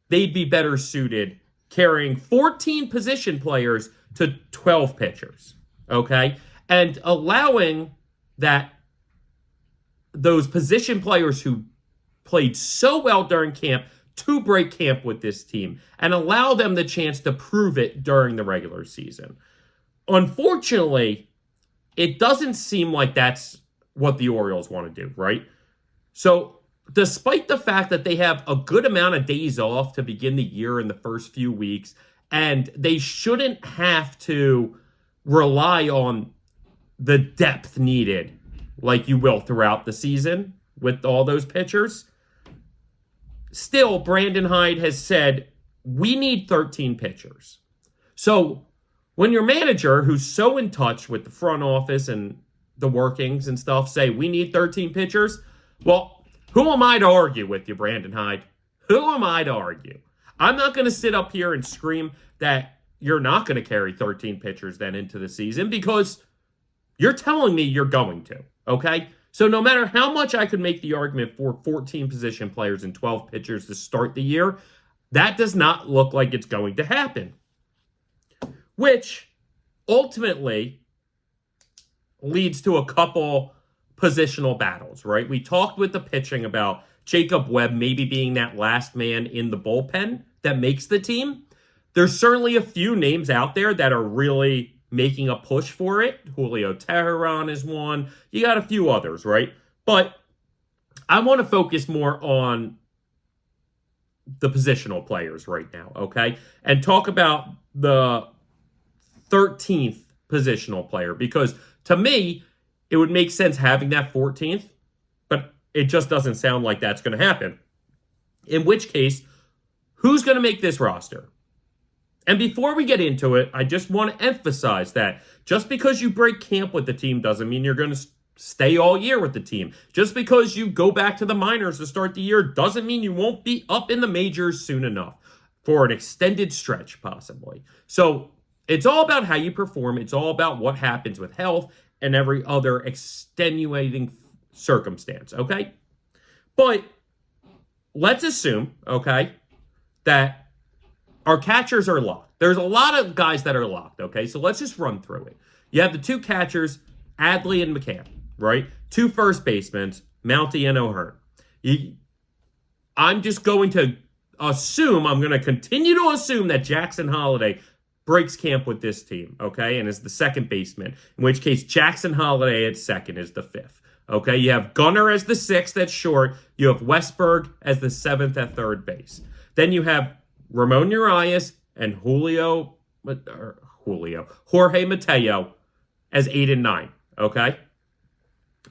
they'd be better suited carrying 14 position players to 12 pitchers, okay? And allowing those position players who played so well during camp to break camp with this team and allow them the chance to prove it during the regular season. Unfortunately, it doesn't seem like that's what the Orioles want to do, right? So despite the fact that they have a good amount of days off to begin the year in the first few weeks, and they shouldn't have to rely on the depth needed like you will throughout the season with all those pitchers, still, Brandon Hyde has said, we need 13 pitchers. So when your manager, who's so in touch with the front office and the workings and stuff, say, we need 13 pitchers, well, who am I to argue with you, Brandon Hyde? Who am I to argue? I'm not going to sit up here and scream that you're not going to carry 13 pitchers then into the season because you're telling me you're going to, okay? So no matter how much I could make the argument for 14 position players and 12 pitchers to start the year, that does not look like it's going to happen. Which ultimately leads to a couple positional battles, right? We talked with the pitching about Jacob Webb maybe being that last man in the bullpen that makes the team. There's certainly a few names out there that are really making a push for it. Julio Teheran is one. You got a few others, right? But I want to focus more on the positional players right now, okay? And talk about the 13th positional player, because to me, it would make sense having that 14th, but it just doesn't sound like that's going to happen. In which case, who's going to make this roster? And before we get into it, I just want to emphasize that just because you break camp with the team doesn't mean you're going to stay all year with the team. Just because you go back to the minors to start the year doesn't mean you won't be up in the majors soon enough for an extended stretch, possibly. So it's all about how you perform. It's all about what happens with health and every other extenuating circumstance, okay? But let's assume, okay, that our catchers are locked. There's a lot of guys that are locked, okay? So let's just run through it. You have the two catchers, Adley and McKenna, right? Two first basemen, Mountie and O'Hearn. I'm just going to assume, I'm going to continue to assume that Jackson Holliday breaks camp with this team, okay? And is the second baseman, in which case Jackson Holliday at second is the fifth, okay? You have Gunnar as the sixth at short. You have Westberg as the seventh at third base. Then you have Ramon Urias and Jorge Mateo as 8 and 9, okay?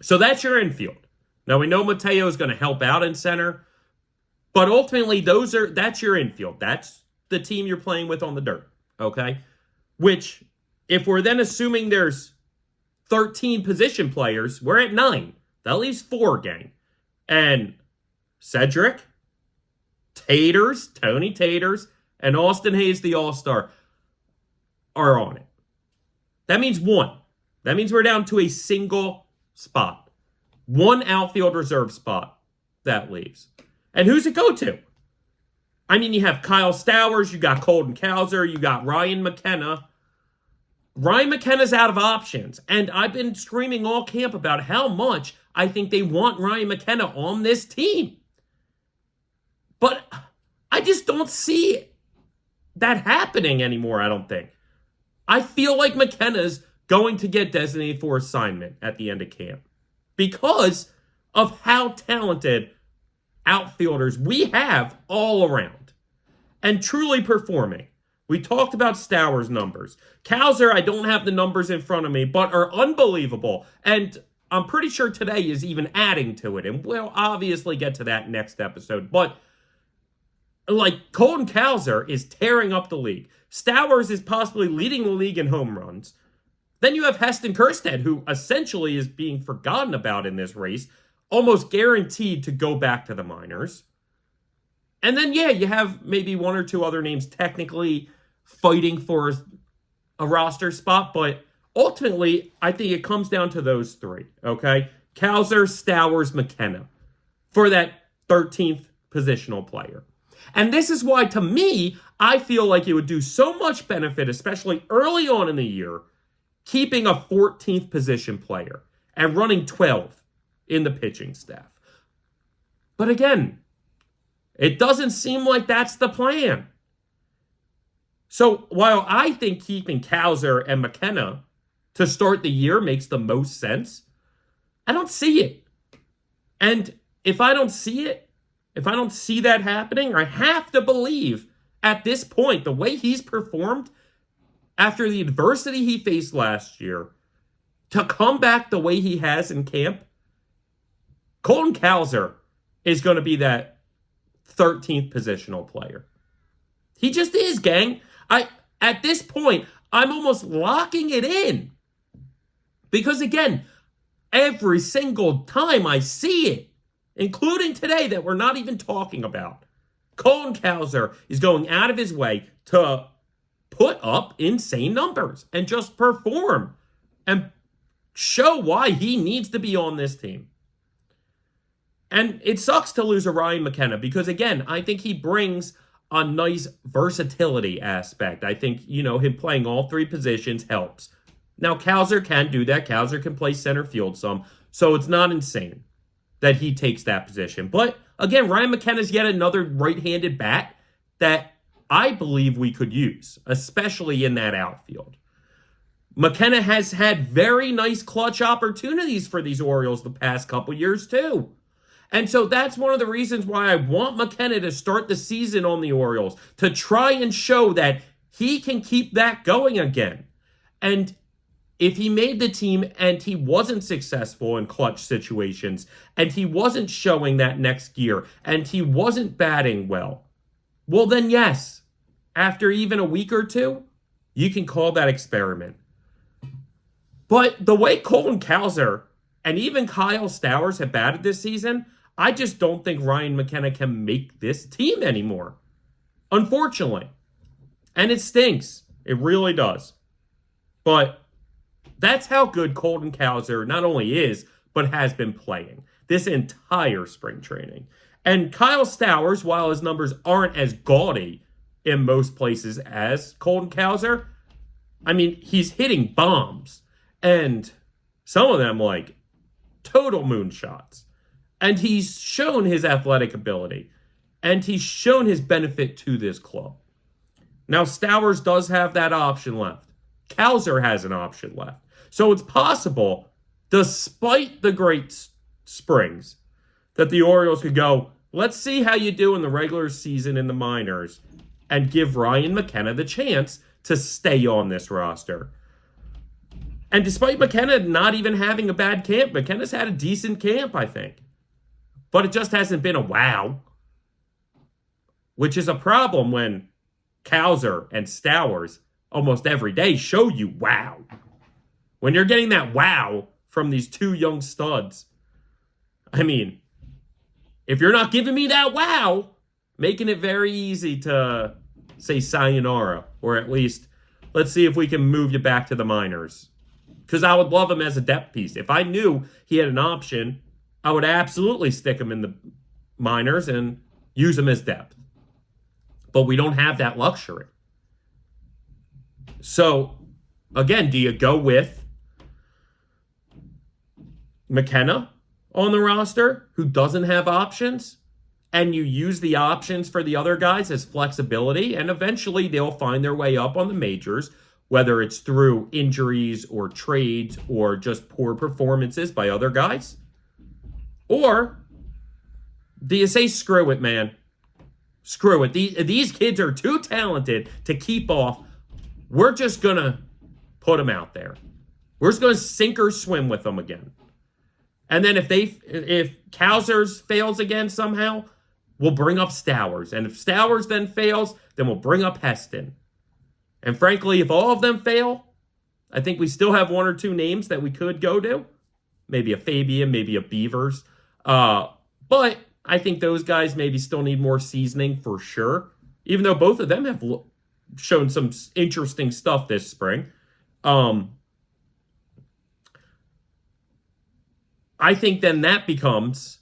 So that's your infield. Now we know Mateo is going to help out in center, but ultimately that's your infield. That's the team you're playing with on the dirt, okay? Which, if we're then assuming there's 13 position players, we're at 9. That leaves 4, gang. And Cedric, Tony Taters, and Austin Hayes, the All-Star, are on it. That means 1. That means we're down to a single spot. 1 outfield reserve spot that leaves. And who's it go to? I mean, you have Kyle Stowers, you got Colton Cowser, you got Ryan McKenna. Ryan McKenna's out of options. And I've been screaming all camp about how much I think they want Ryan McKenna on this team. But I just don't see that happening anymore, I don't think. I feel like McKenna's going to get designated for assignment at the end of camp because of how talented outfielders we have all around and truly performing. We talked about Stowers' numbers. Cowser, I don't have the numbers in front of me, but are unbelievable. And I'm pretty sure today is even adding to it. And we'll obviously get to that next episode. But like, Colton Cowser is tearing up the league. Stowers is possibly leading the league in home runs. Then you have Heston Kjerstad, who essentially is being forgotten about in this race, almost guaranteed to go back to the minors. And then, yeah, you have maybe 1 or 2 other names technically fighting for a roster spot, but ultimately, I think it comes down to those 3, okay? Cowser, Stowers, McKenna for that 13th positional player. And this is why, to me, I feel like it would do so much benefit, especially early on in the year, keeping a 14th position player and running 12 in the pitching staff. But again, it doesn't seem like that's the plan. So while I think keeping Cowser and McKenna to start the year makes the most sense, I don't see it. And if I don't see it, if I don't see that happening, I have to believe at this point, the way he's performed after the adversity he faced last year, to come back the way he has in camp, Colton Cowser is going to be that 13th positional player. He just is, gang. At this point, I'm almost locking it in. Because again, every single time I see it, including today that we're not even talking about, Colton Cowser is going out of his way to put up insane numbers and just perform and show why he needs to be on this team. And it sucks to lose a Ryan McKenna because, again, I think he brings a nice versatility aspect. I think, him playing all 3 positions helps. Now, Cowser can do that. Cowser can play center field some, so it's not insane that he takes that position. But, again, Ryan McKenna is yet another right-handed bat that I believe we could use, especially in that outfield. McKenna has had very nice clutch opportunities for these Orioles the past couple years, too. And so that's one of the reasons why I want McKenna to start the season on the Orioles, to try and show that he can keep that going again. And if he made the team and he wasn't successful in clutch situations, and he wasn't showing that next gear, and he wasn't batting well, well then yes, after even a week or two, you can call that experiment. But the way Colton Cowser and even Kyle Stowers have batted this season, I just don't think Ryan McKenna can make this team anymore. Unfortunately. And it stinks. It really does. But that's how good Colton Cowser not only is, but has been playing this entire spring training. And Kyle Stowers, while his numbers aren't as gaudy in most places as Colton Cowser, I mean, he's hitting bombs. And some of them, like, total moonshots. And he's shown his athletic ability. And he's shown his benefit to this club. Now, Stowers does have that option left. Cowser has an option left. So it's possible, despite the great springs, that the Orioles could go, let's see how you do in the regular season in the minors, and give Ryan McKenna the chance to stay on this roster. And despite McKenna not even having a bad camp, McKenna's had a decent camp, I think. But it just hasn't been a wow. Which is a problem when Cowser and Stowers almost every day show you wow. When you're getting that wow from these two young studs, I mean, if you're not giving me that wow, making it very easy to say sayonara, or at least let's see if we can move you back to the minors. Because I would love him as a depth piece. If I knew he had an option, I would absolutely stick him in the minors and use him as depth. But we don't have that luxury. So, again, do you go with McKenna on the roster, who doesn't have options, and you use the options for the other guys as flexibility, and eventually they'll find their way up on the majors, whether it's through injuries or trades or just poor performances by other guys? Or do you say, screw it, man? Screw it. These kids are too talented to keep off. We're just going to put them out there. We're just going to sink or swim with them again. And then if Cowser's fails again somehow, we'll bring up Stowers. And if Stowers then fails, then we'll bring up Heston. And frankly, if all of them fail, I think we still have one or two names that we could go to. Maybe a Fabian, maybe a Beavers. But I think those guys maybe still need more seasoning for sure. Even though both of them have shown some interesting stuff this spring. I think then that becomes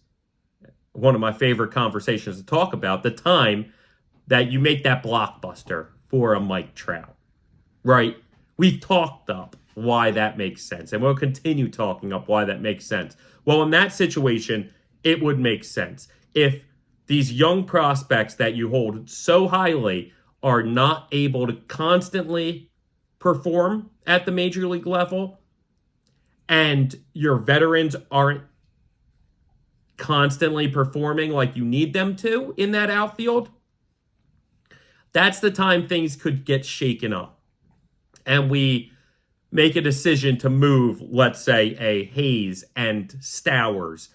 one of my favorite conversations to talk about, the time that you make that blockbuster for a Mike Trout, right? We've talked up why that makes sense, and we'll continue talking up why that makes sense. Well, in that situation, it would make sense. If these young prospects that you hold so highly are not able to constantly perform at the major league level, and your veterans aren't constantly performing like you need them to in that outfield, that's the time things could get shaken up. And we make a decision to move, let's say, a Hayes and Stowers,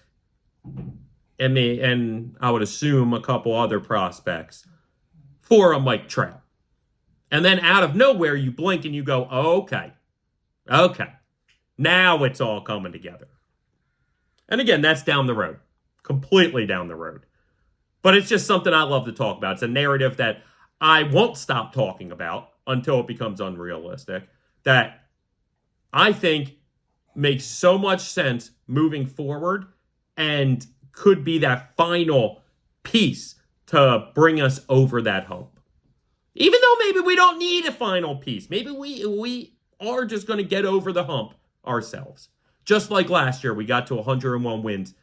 and I would assume a couple other prospects for a Mike Trout. And then out of nowhere, you blink and you go, oh, okay. Now it's all coming together. And again, that's down the road. Completely down the road. But it's just something I love to talk about. It's a narrative that I won't stop talking about until it becomes unrealistic, that I think makes so much sense moving forward and could be that final piece to bring us over that hump. Even though maybe we don't need a final piece. Maybe we are just going to get over the hump ourselves. Just like last year, we got to 101 wins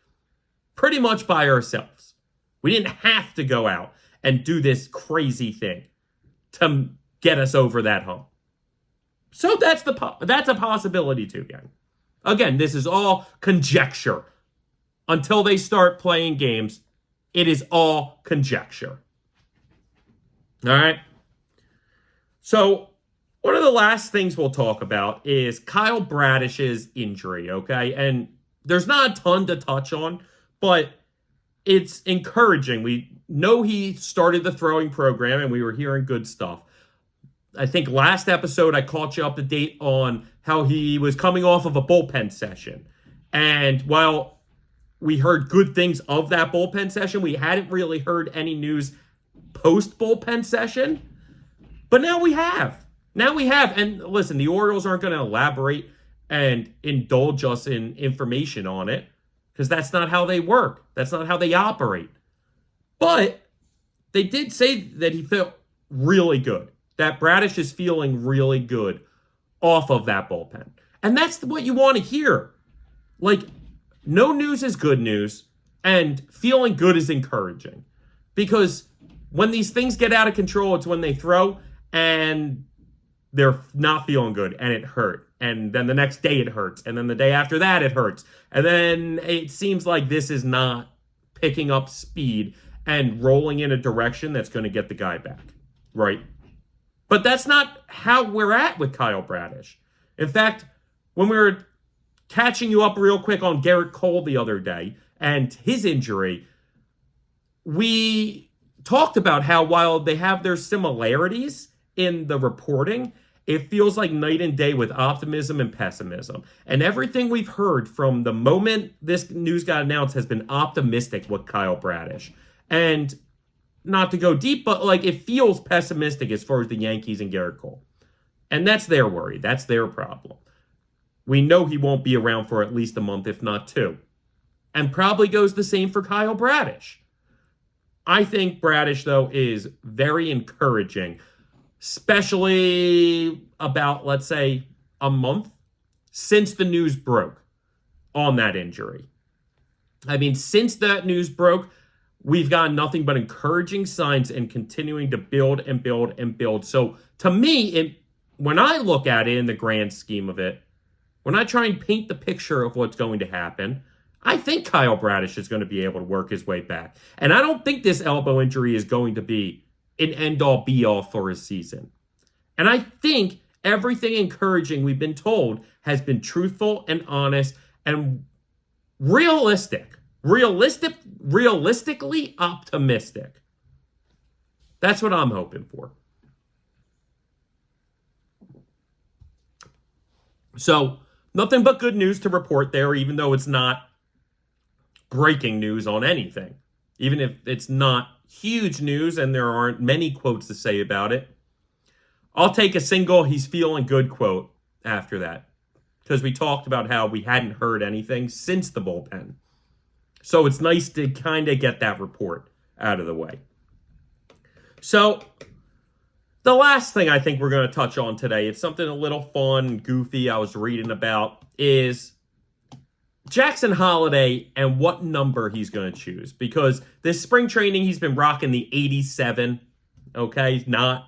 pretty much by ourselves. We didn't have to go out and do this crazy thing to get us over that hump. So that's a possibility too, gang. Again, this is all conjecture. Until they start playing games, it is all conjecture. All right? So One of the last things we'll talk about is Kyle Bradish's injury, okay? And there's not a ton to touch on, but it's encouraging. We know he started the throwing program and we were hearing good stuff. I think last episode I caught you up to date on how he was coming off of a bullpen session. And while we heard good things of that bullpen session, we hadn't really heard any news post bullpen session. But now we have. Now we have. And listen, the Orioles aren't going to elaborate and indulge us in information on it because that's not how they work. That's not how they operate. But they did say that he felt really good. That Bradish is feeling really good off of that bullpen. And that's what you want to hear. Like, no news is good news, and feeling good is encouraging. Because when these things get out of control, it's when they throw and they're not feeling good and it hurt. And then the next day it hurts. And then the day after that it hurts. And then it seems like this is not picking up speed and rolling in a direction that's going to get the guy back. Right? But that's not how we're at with Kyle Bradish. In fact, when we were catching you up real quick on Garrett Cole the other day and his injury, we talked about how while they have their similarities in the reporting, it feels like night and day with optimism and pessimism. And everything we've heard from the moment this news got announced has been optimistic with Kyle Bradish. And not to go deep, but like it feels pessimistic as far as the Yankees and Garrett Cole. And that's their worry. That's their problem. We know he won't be around for at least a month, if not two. And probably goes the same for Kyle Bradish. I think Bradish, though, is very encouraging, especially about, let's say, a month since the news broke on that injury. I mean, since that news broke, we've gotten nothing but encouraging signs and continuing to build and build and build. So to me, when I look at it in the grand scheme of it, when I try and paint the picture of what's going to happen, I think Kyle Bradish is going to be able to work his way back. And I don't think this elbow injury is going to be an end-all be-all for his season. And I think everything encouraging we've been told has been truthful and honest and realistically optimistic. That's what I'm hoping for. So, nothing but good news to report there, even though it's not breaking news on anything. Even if it's not huge news and there aren't many quotes to say about it. I'll take a single "he's feeling good" quote after that. Because we talked about how we hadn't heard anything since the bullpen. So it's nice to kind of get that report out of the way. So the last thing I think we're going to touch on today, it's something a little fun, goofy I was reading about, is Jackson Holliday and what number he's going to choose. Because this spring training, he's been rocking the 87, okay? Not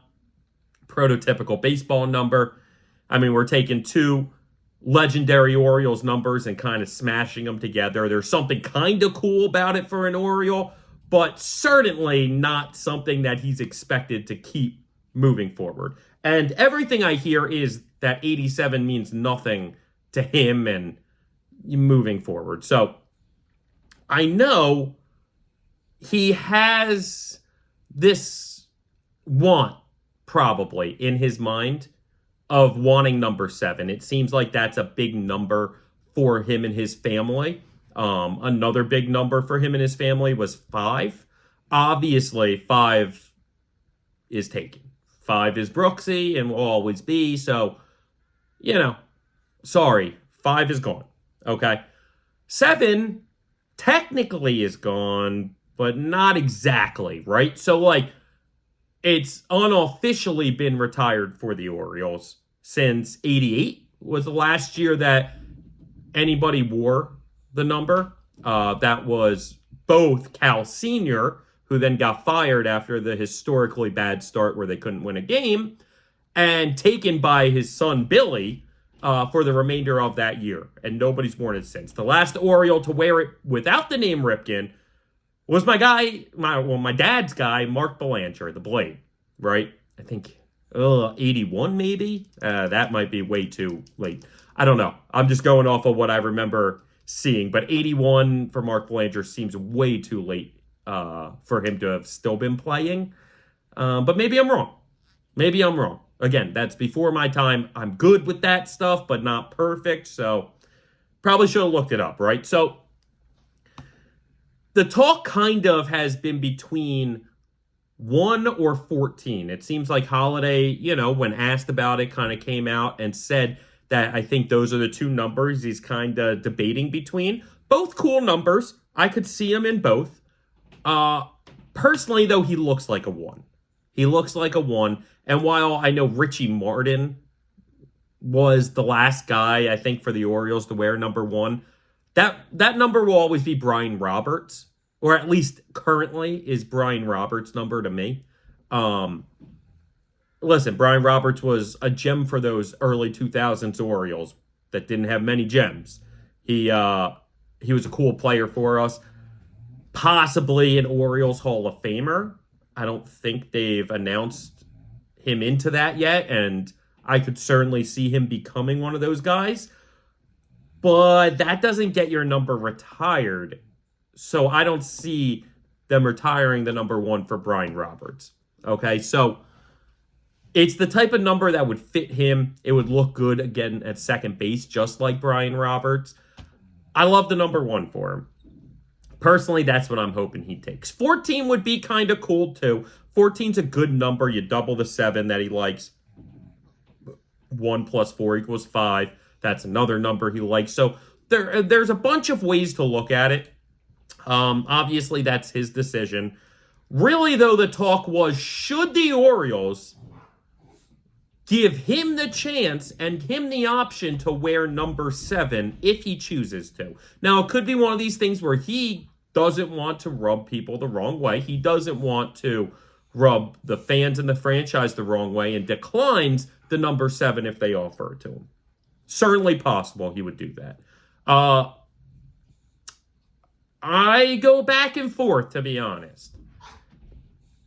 prototypical baseball number. I mean, we're taking two legendary Orioles numbers and kind of smashing them together. There's something kind of cool about it for an Oriole, but certainly not something that he's expected to keep moving forward. And everything I hear is that 87 means nothing to him and moving forward. So I know he has this want probably in his mind of wanting number 7. It seems like that's a big number for him and his family. Another big number for him and his family was 5. Obviously, 5 is taken. 5 is Brooksy and will always be. So, sorry, 5 is gone. Okay. 7 technically is gone, but not exactly, right? So, it's unofficially been retired for the Orioles since 88 was the last year that anybody wore the number. That was both Cal Sr., who then got fired after the historically bad start where they couldn't win a game, and taken by his son Billy for the remainder of that year. And nobody's worn it since. The last Oriole to wear it without the name Ripken was my dad's guy, Mark Belanger, the Blade, right? I think 81 maybe? That might be way too late. I don't know. I'm just going off of what I remember seeing. But 81 for Mark Belanger seems way too late for him to have still been playing. But maybe I'm wrong. Maybe I'm wrong. Again, that's before my time. I'm good with that stuff, but not perfect. So probably should have looked it up, right? So the talk kind of has been between 1 or 14. It seems like Holliday, when asked about it, kind of came out and said that I think those are the two numbers he's kind of debating between. Both cool numbers. I could see him in both. Personally, though, he looks like a 1. He looks like a 1. And while I know Richie Martin was the last guy, I think, for the Orioles to wear number 1, that number will always be Brian Roberts. Or at least currently is Brian Roberts' number to me. Listen, Brian Roberts was a gem for those early 2000s Orioles that didn't have many gems. He was a cool player for us. Possibly an Orioles Hall of Famer. I don't think they've announced him into that yet, and I could certainly see him becoming one of those guys. But that doesn't get your number retired. So I don't see them retiring the number 1 for Brian Roberts. Okay, so it's the type of number that would fit him. It would look good again at second base, just like Brian Roberts. I love the number 1 for him. Personally, that's what I'm hoping he takes. 14 would be kind of cool, too. 14's a good number. You double the 7 that he likes. 1 plus 4 equals 5. That's another number he likes. So there's a bunch of ways to look at it. Obviously, that's his decision. Really, though, the talk was, should the Orioles give him the chance and him the option to wear number 7 if he chooses to? Now, it could be one of these things where he doesn't want to rub people the wrong way. He doesn't want to rub the fans and the franchise the wrong way and declines the number 7 if they offer it to him. Certainly possible he would do that. I go back and forth, to be honest.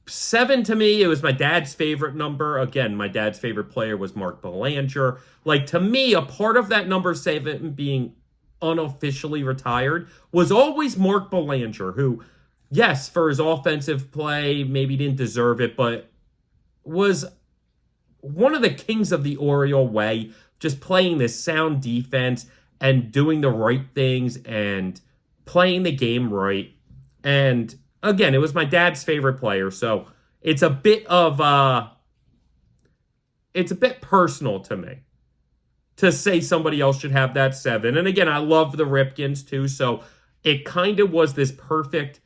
7 to me, it was my dad's favorite number. Again, my dad's favorite player was Mark Belanger. Like, to me, a part of that number 7 being unofficially retired was always Mark Belanger, who, yes, for his offensive play, maybe didn't deserve it, but was one of the kings of the Oriole way, just playing this sound defense and doing the right things and playing the game right. And again, it was my dad's favorite player, so it's a bit personal to me to say somebody else should have that 7. And again, I love the Ripkins too, so it kind of was this perfect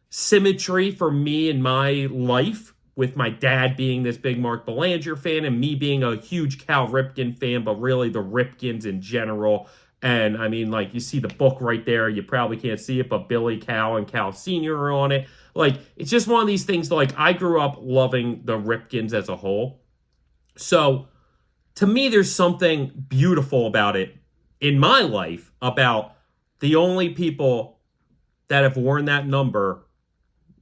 symmetry for me in my life, with my dad being this big Mark Belanger fan and me being a huge Cal Ripken fan, but really the Ripkins in general. And I mean, like, you see the book right there. You probably can't see it, but Billy Cal and Cal Sr. are on it. Like, it's just one of these things. Like, I grew up loving the Ripkins as a whole. So, to me, there's something beautiful about it in my life, about the only people that have worn that number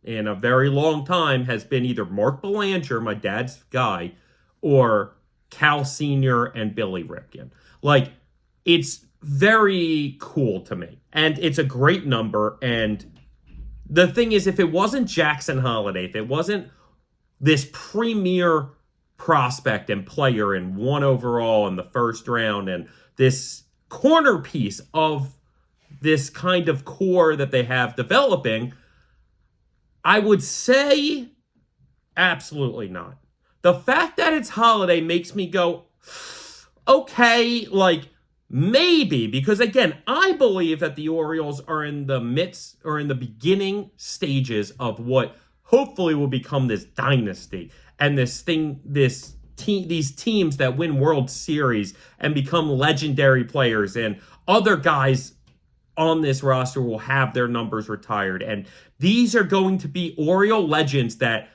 in a very long time has been either Mark Belanger, my dad's guy, or Cal Sr. and Billy Ripken. Like, it's very cool to me. And it's a great number. And the thing is, if it wasn't Jackson Holliday, if it wasn't this premier prospect and player in 1 overall in the first round and this corner piece of this kind of core that they have developing, I would say absolutely not. The fact that it's Holliday makes me go, okay, like, maybe, because again, I believe that the Orioles are in the midst or in the beginning stages of what hopefully will become this dynasty and these teams that win World Series and become legendary players, and other guys on this roster will have their numbers retired. And these are going to be Oriole legends that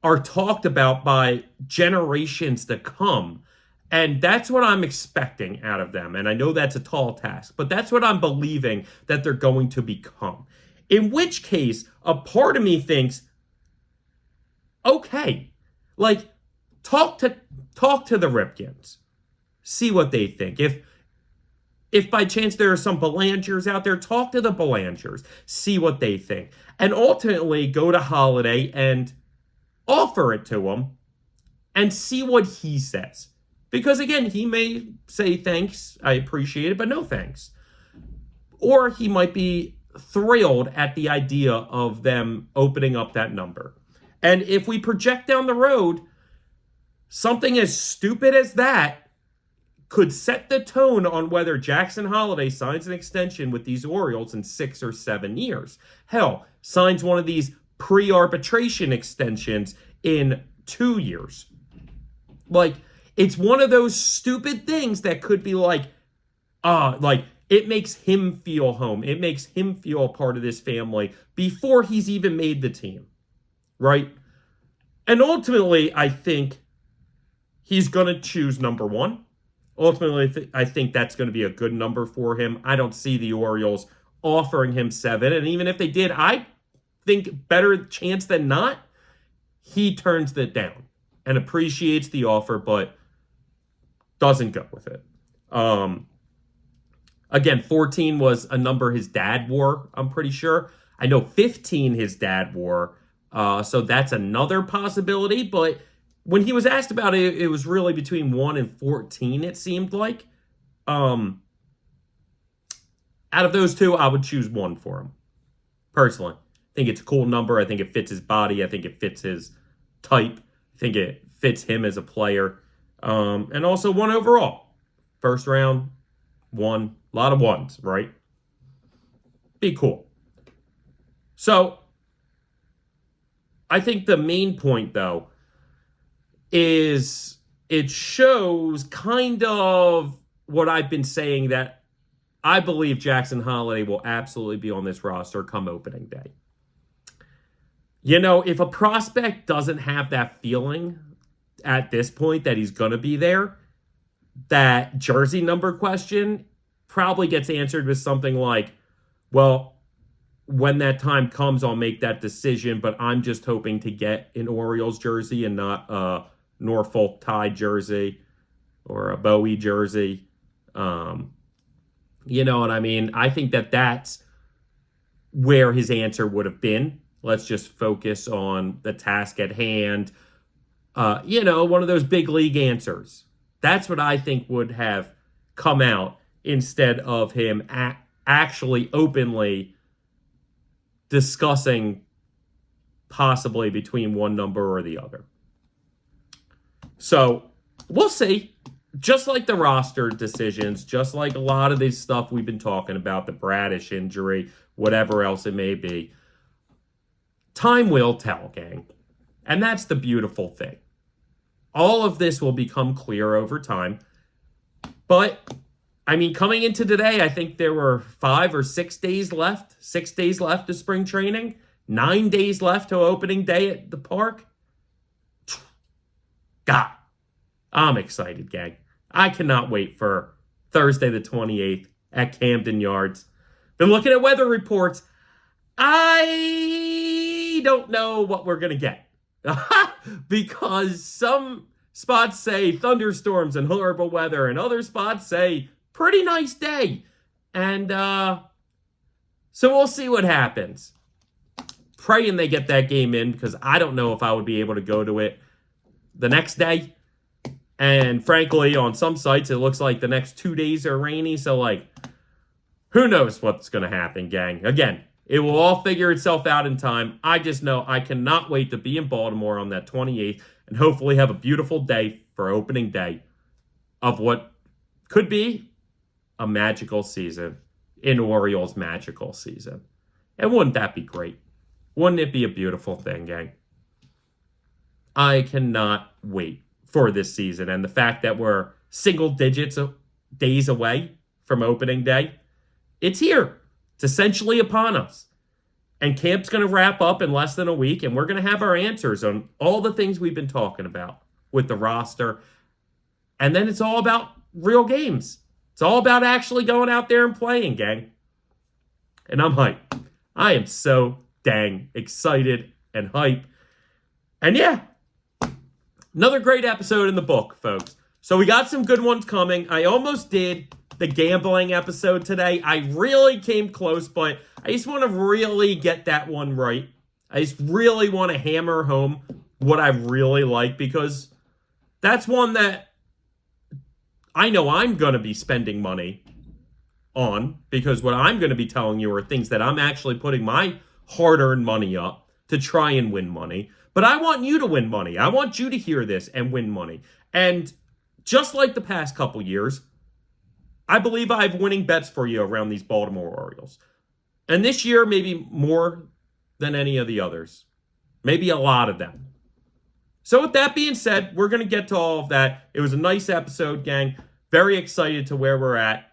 are talked about by generations to come. And that's what I'm expecting out of them. And I know that's a tall task, but that's what I'm believing that they're going to become. In which case, a part of me thinks, okay, like, talk to the Ripkins. See what they think. If by chance there are some Belangers out there, talk to the Belangers. See what they think. And ultimately go to Holliday and offer it to him and see what he says. Because again, he may say thanks, I appreciate it, but no thanks. Or he might be thrilled at the idea of them opening up that number. And if we project down the road, something as stupid as that could set the tone on whether Jackson Holliday signs an extension with these Orioles in 6 or 7 years. Hell, signs one of these pre-arbitration extensions in 2 years. Like, it's one of those stupid things that could be like it makes him feel home. It makes him feel a part of this family before he's even made the team, right? And ultimately, I think he's going to choose number 1. Ultimately, I think that's going to be a good number for him. I don't see the Orioles offering him 7. And even if they did, I think better chance than not, he turns it down and appreciates the offer, but doesn't go with it. Again, 14 was a number his dad wore, I'm pretty sure. I know 15 his dad wore, so that's another possibility. But when he was asked about it, it was really between 1 and 14, it seemed like. Out of those two, I would choose 1 for him, personally. I think it's a cool number. I think it fits his body. I think it fits his type. I think it fits him as a player. And also 1 overall. First round, 1. A lot of 1s, right? Be cool. So, I think the main point, though, is it shows kind of what I've been saying, that I believe Jackson Holliday will absolutely be on this roster come opening day. You know, if a prospect doesn't have that feeling at this point that he's going to be there, that jersey number question probably gets answered with something like, well, when that time comes, I'll make that decision, but I'm just hoping to get an Orioles jersey and not a Norfolk Tide jersey or a Bowie jersey. You know what I mean? I think that that's where his answer would have been. Let's just focus on the task at hand. One of those big league answers. That's what I think would have come out instead of him actually openly discussing possibly between one number or the other. So we'll see. Just like the roster decisions, just like a lot of this stuff we've been talking about, the Bradish injury, whatever else it may be, time will tell, gang. And that's the beautiful thing. All of this will become clear over time. But, I mean, coming into today, I think there were 5 or 6 days left. 6 days left of spring training. 9 days left to opening day at the park. God, I'm excited, gang. I cannot wait for Thursday the 28th at Camden Yards. Been looking at weather reports. I don't know what we're going to get. Because some spots say thunderstorms and horrible weather, and other spots say pretty nice day. And so we'll see what happens. Praying they get that game in, because I don't know if I would be able to go to it the next day. And frankly, on some sites, it looks like the next 2 days are rainy. So, who knows what's going to happen, gang. Again, it will all figure itself out in time. I just know I cannot wait to be in Baltimore on that 28th and hopefully have a beautiful day for opening day of what could be a magical season, in Orioles' magical season. And wouldn't that be great? Wouldn't it be a beautiful thing, gang? I cannot wait for this season. And the fact that we're single digits of days away from opening day, it's here. It's essentially upon us. And camp's going to wrap up in less than a week, and we're going to have our answers on all the things we've been talking about with the roster. And then it's all about real games. It's all about actually going out there and playing, gang. And I'm hyped. I am so dang excited and hyped. And yeah, Another great episode in the book, folks. So we got some good ones coming. I almost did the gambling episode today. I really came close, but I just want to really get that one right. I just really want to hammer home what I really like, because that's one that I know I'm going to be spending money on, because what I'm going to be telling you are things that I'm actually putting my hard-earned money up to try and win money. But I want you to win money. I want you to hear this and win money. And just like the past couple years, I believe I have winning bets for you around these Baltimore Orioles. And this year, maybe more than any of the others. Maybe a lot of them. So with that being said, we're going to get to all of that. It was a nice episode, gang. Very excited to where we're at.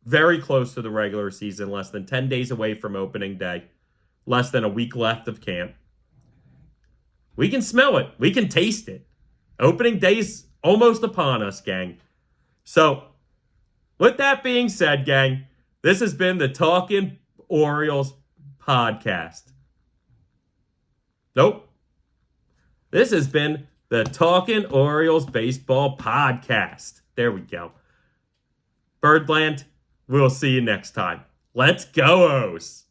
Very close to the regular season. Less than 10 days away from opening day. Less than a week left of camp. We can smell it. We can taste it. Opening day's almost upon us, gang. So, with that being said, gang, this has been the Talkin Orioles podcast. Nope. This has been the Talkin Orioles baseball podcast. There we go. Birdland, we'll see you next time. Let's go, O's.